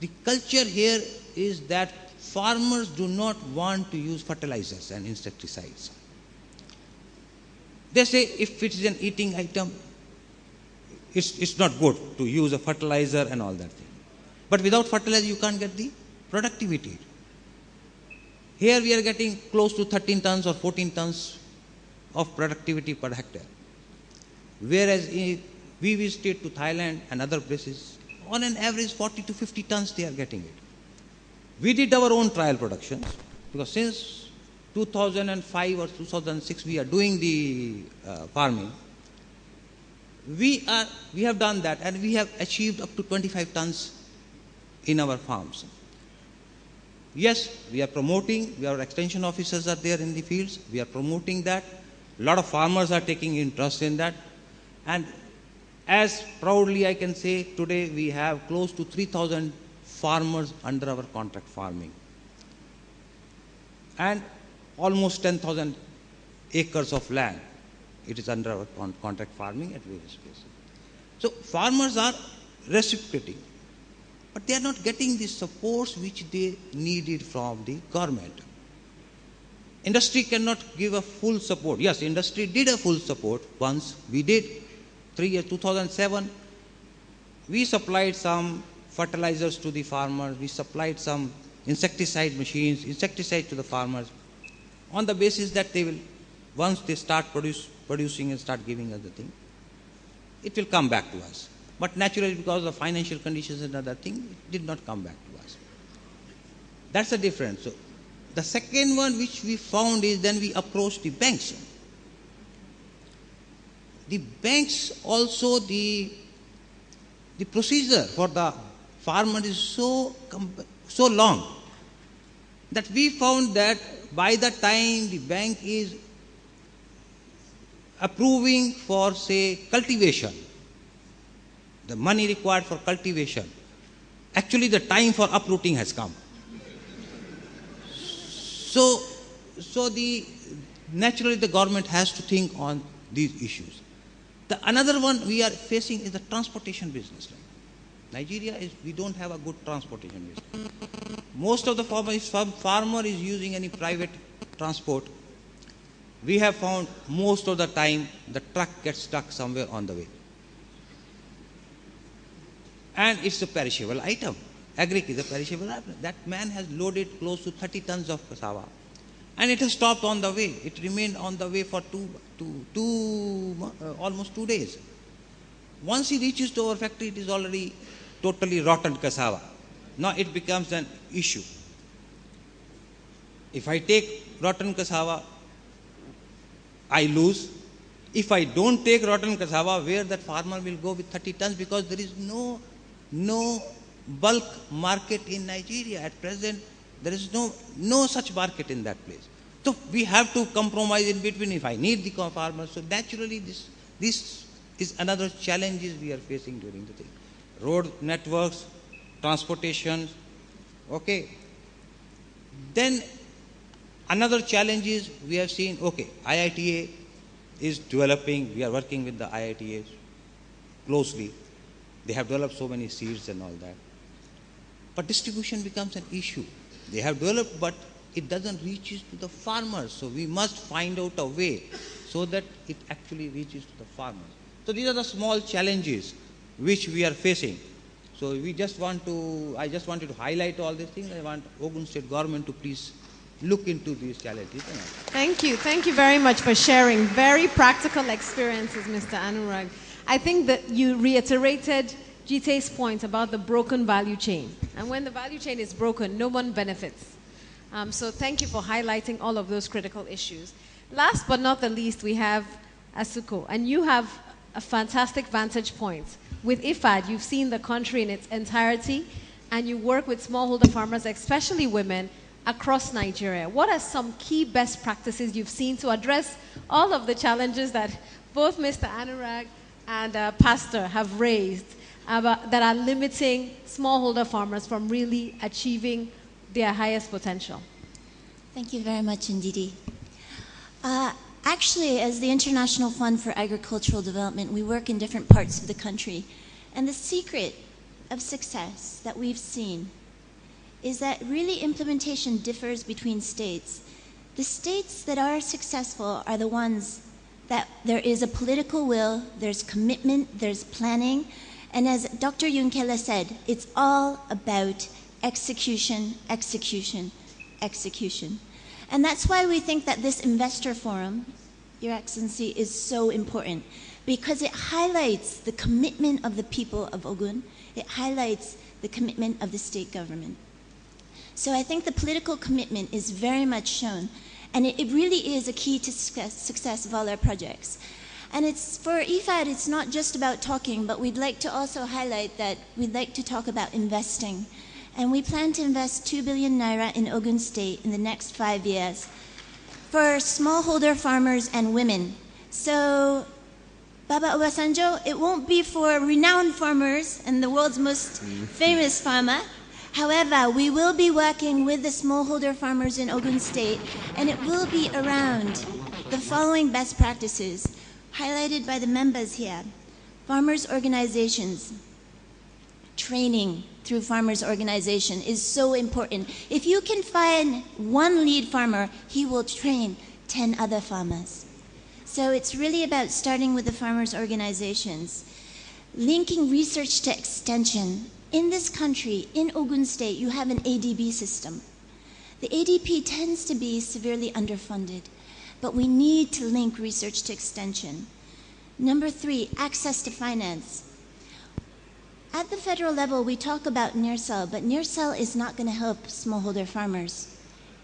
the culture here is that farmers do not want to use fertilizers and insecticides. They say if it is an eating item, it's not good to use a fertilizer and all that thing. But without fertilizer, you can't get the productivity. Here we are getting close to 13 tons or 14 tons of productivity per hectare. Whereas if we visited to Thailand and other places, on an average 40 to 50 tons they are getting it. We did our own trial productions, because since 2005 or 2006 we are doing the farming. We have done that, and we have achieved up to 25 tons in our farms. Yes, we are promoting, our extension officers are there in the fields, we are promoting that. A lot of farmers are taking interest in that. And as proudly I can say, today we have close to 3,000 farmers under our contract farming. And almost 10,000 acres of land, it is under our contract farming at various places. So farmers are reciprocating, but they are not getting the supports which they needed from the government. Industry cannot give a full support. Yes, industry did a full support once. We did 2007. We supplied some fertilizers to the farmers. We supplied some insecticide machines, insecticide to the farmers, on the basis that they will, once they start producing and start giving us the thing. it will come back to us. But naturally, because of financial conditions and other things, it did not come back to us. That's the difference. So the second one which we found is then we approached the banks. The banks also, the procedure for the farmer is so long that we found that by the time the bank is approving for, say, cultivation, the money required for cultivation, actually the time for uprooting has come. So naturally the government has to think on these issues. Another one we are facing is the transportation business. Nigeria we don't have a good transportation business. Most of the farmer is using any private transport. We have found most of the time the truck gets stuck somewhere on the way. And it's a perishable item. Agric is a perishable item. That man has loaded close to 30 tons of cassava. And it has stopped on the way. It remained on the way for almost 2 days. Once he reaches to our factory, it is already totally rotten cassava. Now it becomes an issue. If I take rotten cassava, I lose. If I don't take rotten cassava, where that farmer will go with 30 tons, because there is no bulk market in Nigeria at present. There is no such market in that place. So we have to compromise in between if I need the farmer. So naturally this is another challenges we are facing during the thing. Road networks, transportation, okay. Then another challenge is we have seen, okay, IITA is developing, we are working with the IITAs closely. They have developed so many seeds and all that. But distribution becomes an issue. They have developed, but it doesn't reach to the farmers. So we must find out a way so that it actually reaches to the farmers. So these are the small challenges which we are facing. So I just wanted to highlight all these things. I want Ogun State government to please look into these challenges. Thank you. Thank you very much for sharing very practical experiences, Mr. Anurag. I think that you reiterated Jite's point about the broken value chain. And when the value chain is broken, no one benefits. So thank you for highlighting all of those critical issues. Last but not the least, we have Asuko. And you have a fantastic vantage point. With IFAD, you've seen the country in its entirety, and you work with smallholder farmers, especially women, across Nigeria. What are some key best practices you've seen to address all of the challenges that both Mr. Anurag and Pastor have raised that are limiting smallholder farmers from really achieving their highest potential? Thank you very much, Ndidi. Actually, as the International Fund for Agricultural Development, we work in different parts of the country. And the secret of success that we've seen is that really implementation differs between states. The states that are successful are the ones that there is a political will, there's commitment, there's planning, and as Dr. Yunkela said, it's all about execution, execution, execution. And that's why we think that this investor forum, Your Excellency, is so important, because it highlights the commitment of the people of Ogun. It highlights the commitment of the state government. So I think the political commitment is very much shown, and it really is a key to success of all our projects. And it's for IFAD, it's not just about talking, but we'd like to also highlight that we'd like to talk about investing. And we plan to invest 2 billion naira in Ogun State in the next 5 years for smallholder farmers and women. So, Baba Obasanjo, it won't be for renowned farmers and the world's most famous farmer. However, we will be working with the smallholder farmers in Ogun State, and it will be around the following best practices, highlighted by the members here. Farmers' organizations. Training through farmers' organization is so important. If you can find one lead farmer, he will train 10 other farmers. So it's really about starting with the farmers' organizations. Linking research to extension. In this country, in Ogun State, you have an ADB system. The ADP tends to be severely underfunded, but we need to link research to extension. Number 3, access to finance. At the federal level, we talk about NIRSAL, but NIRSAL is not going to help smallholder farmers.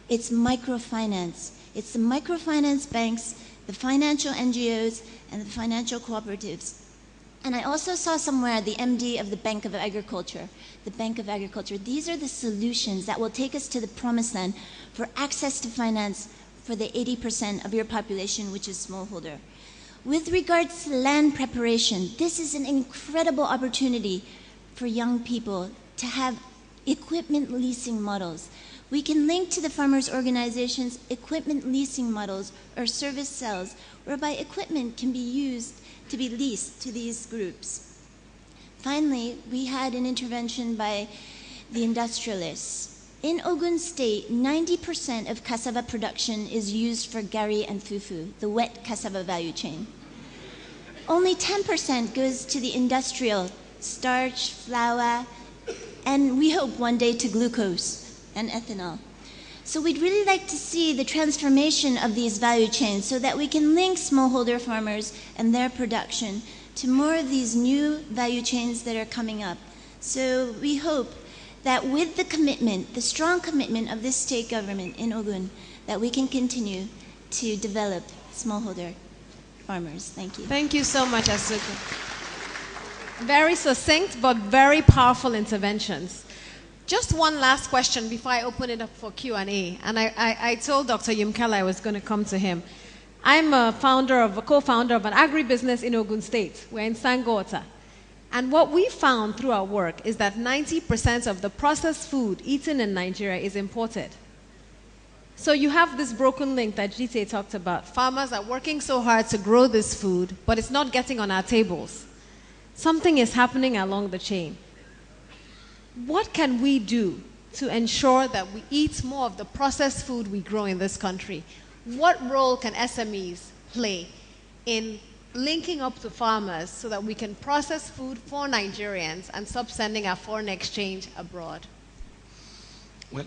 It's microfinance. It's the microfinance banks, the financial NGOs, and the financial cooperatives. And I also saw somewhere the MD of the Bank of Agriculture. The Bank of Agriculture. These are the solutions that will take us to the promised land for access to finance for the 80% of your population, which is smallholder. With regards to land preparation, this is an incredible opportunity for young people to have equipment leasing models. We can link to the farmers' organizations equipment leasing models or service cells whereby equipment can be used to be leased to these groups. Finally, we had an intervention by the industrialists. In Ogun State, 90% of cassava production is used for gari and fufu, the wet cassava value chain. Only 10% goes to the industrial, starch, flour, and we hope one day to glucose and ethanol. So we'd really like to see the transformation of these value chains so that we can link smallholder farmers and their production to more of these new value chains that are coming up. So we hope that with the commitment, the strong commitment of this state government in Ogun, that we can continue to develop smallholder farmers. Thank you. Thank you so much, Asuka. Very succinct, but very powerful interventions. Just one last question before I open it up for Q&A. And I told Dr. Yumkela I was going to come to him. I'm a co-founder of an agribusiness in Ogun State. We're in Sangota. And what we found through our work is that 90% of the processed food eaten in Nigeria is imported. So you have this broken link that GT talked about. Farmers are working so hard to grow this food, but it's not getting on our tables. Something is happening along the chain. What can we do to ensure that we eat more of the processed food we grow in this country? What role can SMEs play in linking up to farmers so that we can process food for Nigerians and stop sending our foreign exchange abroad? Well,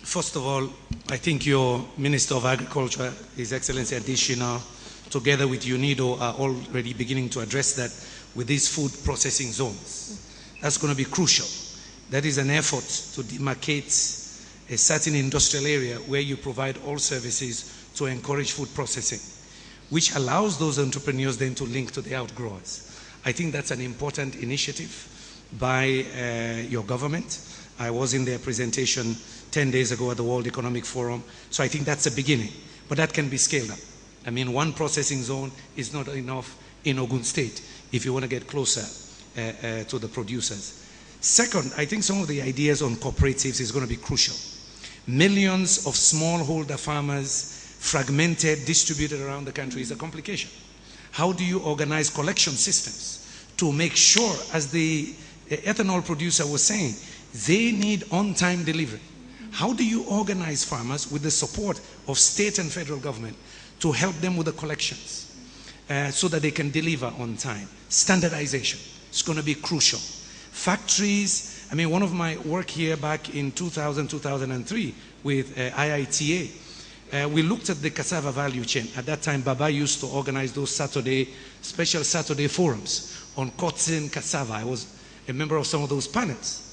first of all, I think your Minister of Agriculture, His Excellency Adishina, together with UNIDO, are already beginning to address that with these food processing zones. That's going to be crucial. That is an effort to demarcate a certain industrial area where you provide all services to encourage food processing, which allows those entrepreneurs then to link to the outgrowers. I think that's an important initiative by your government. I was in their presentation 10 days ago at the World Economic Forum, so I think that's a beginning, but that can be scaled up. I mean, one processing zone is not enough in Ogun State if you want to get closer to the producers. Second, I think some of the ideas on cooperatives is going to be crucial. Millions of smallholder farmers, fragmented, distributed around the country is a complication. How do you organize collection systems to make sure, as the ethanol producer was saying, they need on-time delivery? How do you organize farmers with the support of state and federal government to help them with the collections so that they can deliver on time? Standardization is going to be crucial. Factories, I mean, one of my work here back in 2000-2003 with IITA, we looked at the cassava value chain. At that time, Baba used to organize those special Saturday forums on cotton cassava. I was a member of some of those panels.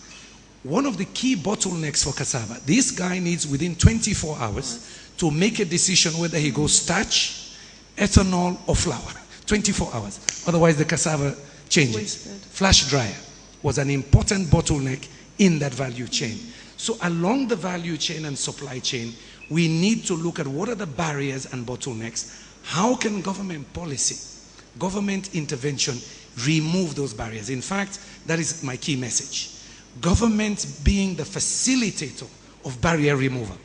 One of the key bottlenecks for cassava, this guy needs within 24 hours to make a decision whether he goes starch, ethanol, or flour. 24 hours. Otherwise, the cassava changes. Flash dryer was an important bottleneck in that value chain. So along the value chain and supply chain, we need to look at what are the barriers and bottlenecks. How can government policy, government intervention remove those barriers? In fact, that is my key message. Government being the facilitator of barrier removal.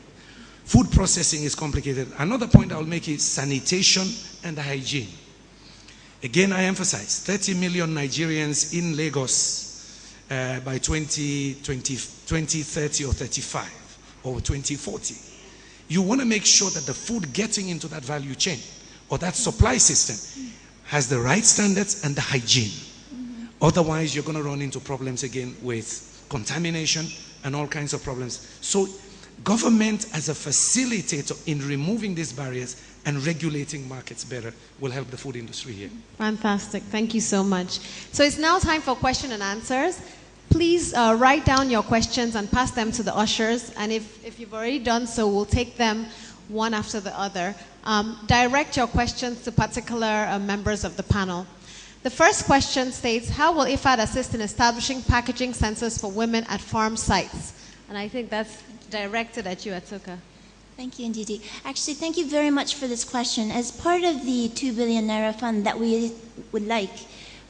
Food processing is complicated. Another point I'll make is sanitation and hygiene. Again, I emphasize 30 million Nigerians in Lagos by 2030 or 35 or 2040. You want to make sure that the food getting into that value chain or that supply system has the right standards and the hygiene. Otherwise, you're going to run into problems again with contamination and all kinds of problems. So Government as a facilitator in removing these barriers and regulating markets better will help the food industry here. Fantastic. Thank you so much. So it's now time for question and answers. Please write down your questions and pass them to the ushers. And if you've already done so, we'll take them one after the other. Direct your questions to particular members of the panel. The first question states, how will IFAD assist in establishing packaging centers for women at farm sites? And I think that's directed at you, Atuka. Thank you, Ndidi. Actually, thank you very much for this question. As part of the 2 billion naira fund that we would like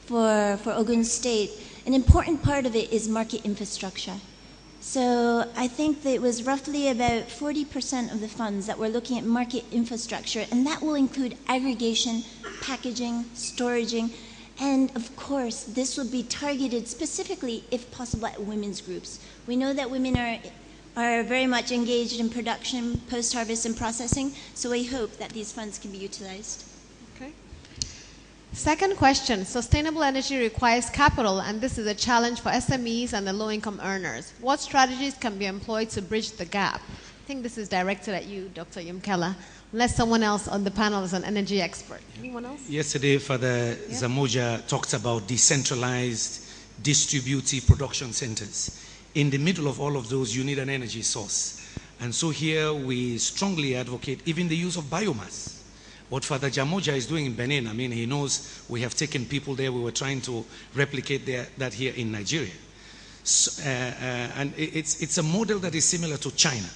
for Ogun State, an important part of it is market infrastructure. So I think that it was roughly about 40% of the funds that we're looking at market infrastructure, and that will include aggregation, packaging, storaging, and of course, this will be targeted specifically, if possible, at women's groups. We know that women are very much engaged in production, post-harvest, and processing, so we hope that these funds can be utilized. Okay. Second question, sustainable energy requires capital, and this is a challenge for SMEs and the low-income earners. What strategies can be employed to bridge the gap? I think this is directed at you, Dr. Yumkela, unless someone else on the panel is an energy expert. Anyone else? Yesterday, Father Zamoja talked about decentralized distributive production centers. In the middle of all of those, you need an energy source. And so here we strongly advocate even the use of biomass. What Father Jamoja is doing in Benin, I mean, he knows we have taken people there. We were trying to replicate that here in Nigeria. So, and it's a model that is similar to China.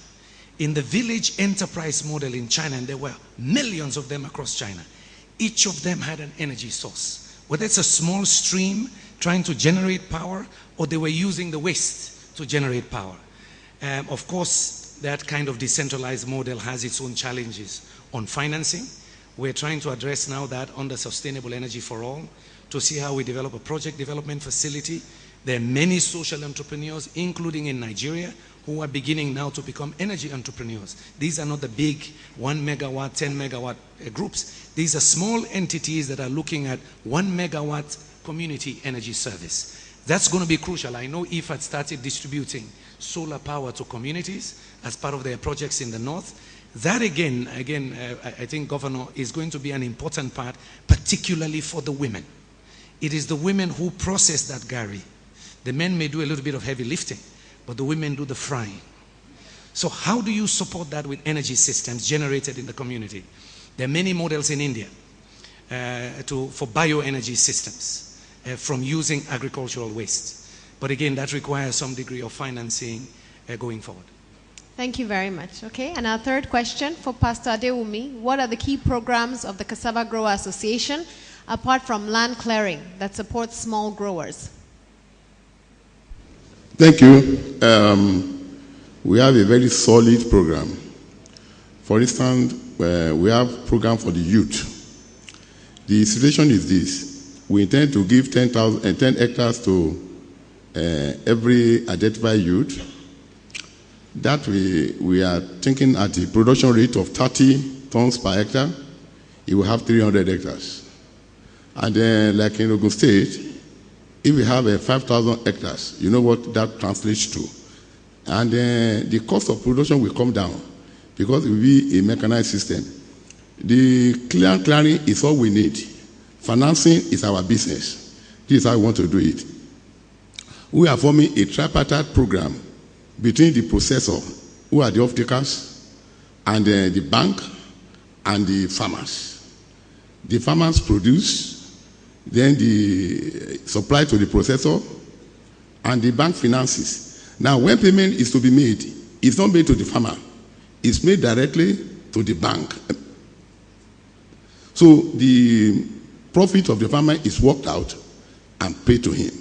In the village enterprise model in China, and there were millions of them across China, each of them had an energy source. Whether it's a small stream trying to generate power, or they were using the waste to generate power. Of course, that kind of decentralized model has its own challenges on financing. We're trying to address now that under Sustainable Energy for All to see how we develop a project development facility. There are many social entrepreneurs, including in Nigeria, who are beginning now to become energy entrepreneurs. These are not the big 1 megawatt, 10 megawatt groups. These are small entities that are looking at 1 megawatt community energy service. That's going to be crucial. I know IFAD started distributing solar power to communities as part of their projects in the north. That again, I think, Governor, is going to be an important part, particularly for the women. It is the women who process that gari. The men may do a little bit of heavy lifting, but the women do the frying. So how do you support that with energy systems generated in the community? There are many models in India for bioenergy systems. From using agricultural waste. But again, that requires some degree of financing going forward. Thank you very much. Okay, and our third question for Pastor Adewumi, what are the key programs of the Cassava Grower Association, apart from land clearing, that supports small growers? Thank you. We have a very solid program. For instance, we have a program for the youth. The situation is this. We intend to give 10 hectares to every identified youth. That we are thinking at the production rate of 30 tons per hectare. You will have 300 hectares. And then, like in Ogun State, if we have 5,000 hectares, you know what that translates to. And the cost of production will come down because it will be a mechanized system. The clearing is all we need. Financing is our business. This is how we want to do it. We are forming a tripartite program between the processor, who are the off-takers, and the bank and the farmers. The farmers produce, then the supply to the processor, and the bank finances. Now, when payment is to be made, it's not made to the farmer. It's made directly to the bank. So the profit of the farmer is worked out and paid to him.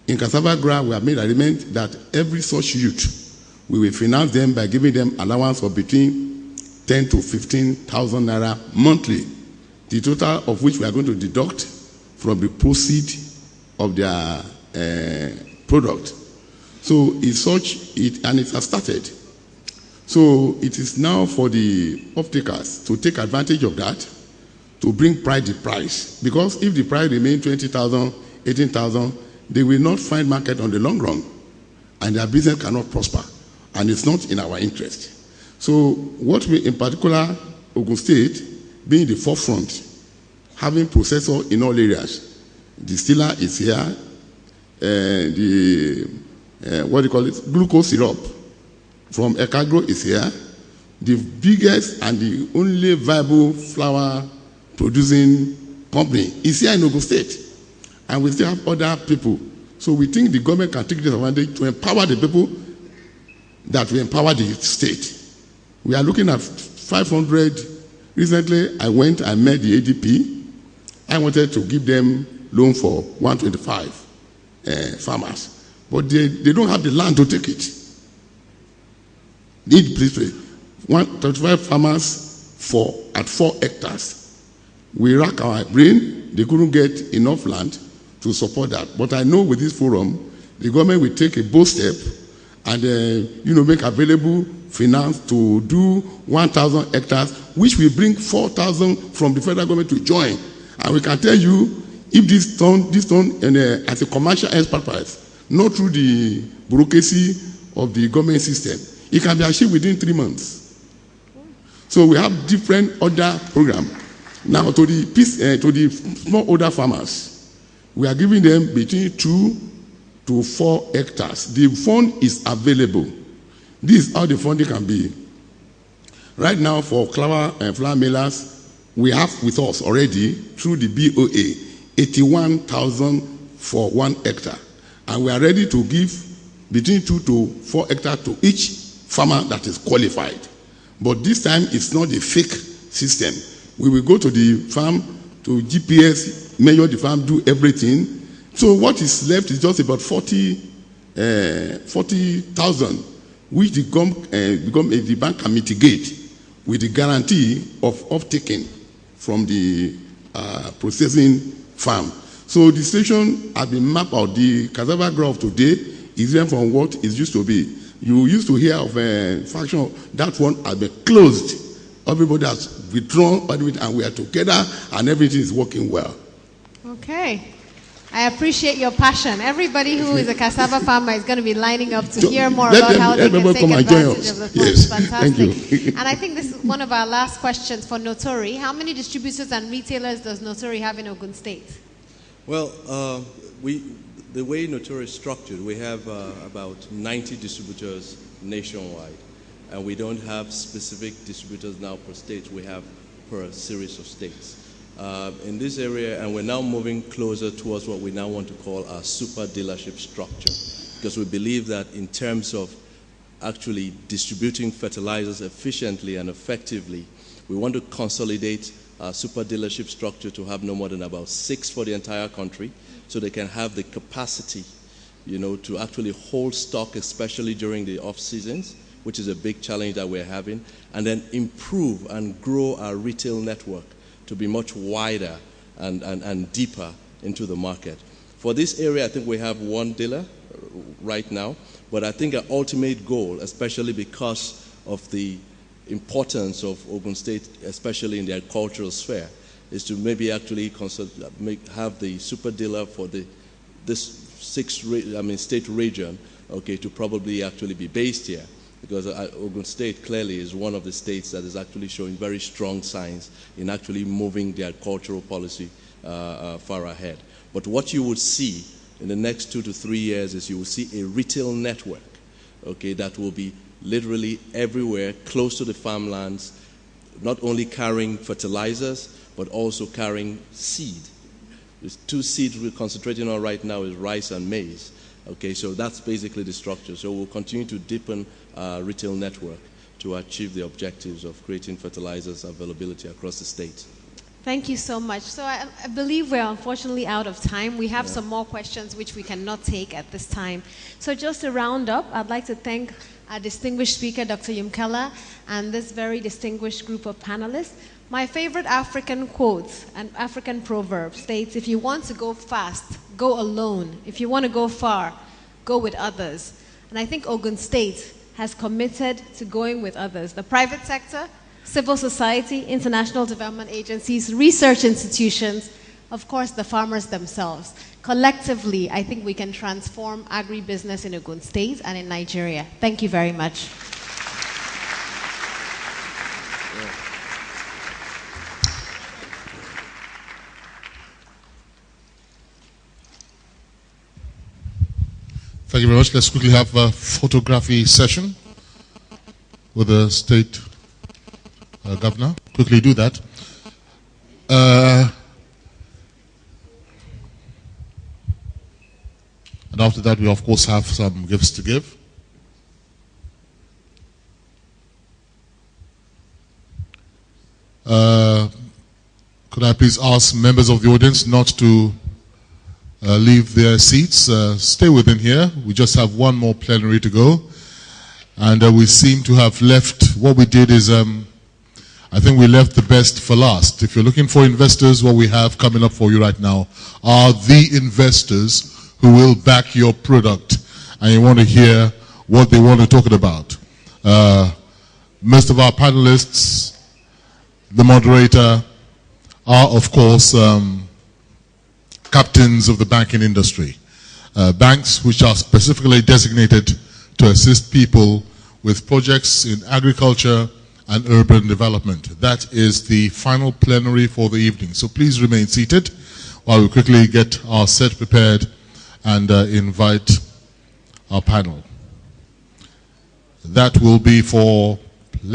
In Cassava Gra, we have made arrangement that every such youth, we will finance them by giving them allowance of between 10 to 15,000 naira monthly, the total of which we are going to deduct from the proceed of their product. So it's such, and it has started. So it is now for the off-takers to take advantage of that, to bring the price. Because if the price remains 20,000, 18,000, they will not find market on the long run, and their business cannot prosper. and it's not in our interest. So what we, in particular, Ogun State, being the forefront, having processor in all areas. Distiller is here, glucose syrup from Ekagro is here. The biggest and the only viable flour producing company is here in Ogun State. And we still have other people. So we think the government can take this advantage to empower the people that will empower the state. We are looking at 500. Recently, I met the ADP. I wanted to give them loan for 125 farmers. But they don't have the land to take it. Need please 125 farmers at 4 hectares. We rack our brain. They couldn't get enough land to support that. But I know with this forum, the government will take a bold step and make available finance to do 1,000 hectares, which will bring 4,000 from the federal government to join. And we can tell you, if this done as a commercial enterprise, not through the bureaucracy of the government system, it can be achieved within 3 months. So we have different other programs. Now to the smallholder farmers, we are giving them between 2 to 4 hectares. The fund is available. This is how the funding can be. Right now for flour millers, we have with us already through the BOA 81,000 for 1 hectare. And we are ready to give between 2 to 4 hectares to each farmer that is qualified. But this time it's not a fake system. We will go to the farm, to GPS, measure the farm, do everything. So what is left is just about 40,000, which the bank can mitigate with the guarantee of taking from the processing farm. So the situation has been mapped out. The cassava growth today is different from what it used to be. You used to hear of a faction, that one has been closed. Everybody has withdrawn, and we are together, and everything is working well. Okay. I appreciate your passion. Everybody who is a cassava farmer is going to be lining up to hear more about how they can take advantage of the funds. Yes. Fantastic. Thank you. And I think this is one of our last questions for Notori. How many distributors and retailers does Notori have in Ogun State? Well, the way Notori is structured, we have about 90 distributors nationwide. And we don't have specific distributors now per state. We have per series of states. In this area, and we're now moving closer towards what we now want to call our super dealership structure, because we believe that in terms of actually distributing fertilizers efficiently and effectively, we want to consolidate our super dealership structure to have no more than about 6 for the entire country, so they can have the capacity, to actually hold stock, especially during the off seasons, which is a big challenge that we're having, and then improve and grow our retail network to be much wider and deeper into the market. For this area, I think we have 1 dealer right now, but I think our ultimate goal, especially because of the importance of Ogun State, especially in the agricultural sphere, is to maybe actually have the super dealer for this state region, to probably actually be based here. Because Ogun State clearly is one of the states that is actually showing very strong signs in actually moving the agricultural policy far ahead. But what you would see in the next 2 to 3 years is you will see a retail network, that will be literally everywhere, close to the farmlands, not only carrying fertilizers, but also carrying seed. There's 2 seeds we're concentrating on right now is rice and maize. So that's basically the structure. So we'll continue to deepen our retail network to achieve the objectives of creating fertilizers availability across the state. Thank you so much. So I believe we're unfortunately out of time. We have some more questions which we cannot take at this time. So just to round up, I'd like to thank our distinguished speaker, Dr. Yumkela, and this very distinguished group of panelists. My favorite African quote, an African proverb states, if you want to go fast, go alone. If you want to go far, go with others. And I think Ogun State has committed to going with others. The private sector, civil society, international development agencies, research institutions, of course, the farmers themselves. Collectively, I think we can transform agribusiness in Ogun State and in Nigeria. Thank you very much. Thank you very much. Let's quickly have a photography session with the state governor. Quickly do that. And after that, we of course have some gifts to give. Could I please ask members of the audience not to leave their seats? Stay within here. We just have one more plenary to go. And we seem to have left, what we did is, I think we left the best for last. If you're looking for investors, what we have coming up for you right now are the investors who will back your product. And you want to hear what they want to talk about. Most of our panelists, the moderator, are of course captains of the banking industry. Banks which are specifically designated to assist people with projects in agriculture and urban development. That is the final plenary for the evening. So please remain seated while we quickly get our set prepared and invite our panel. That will be for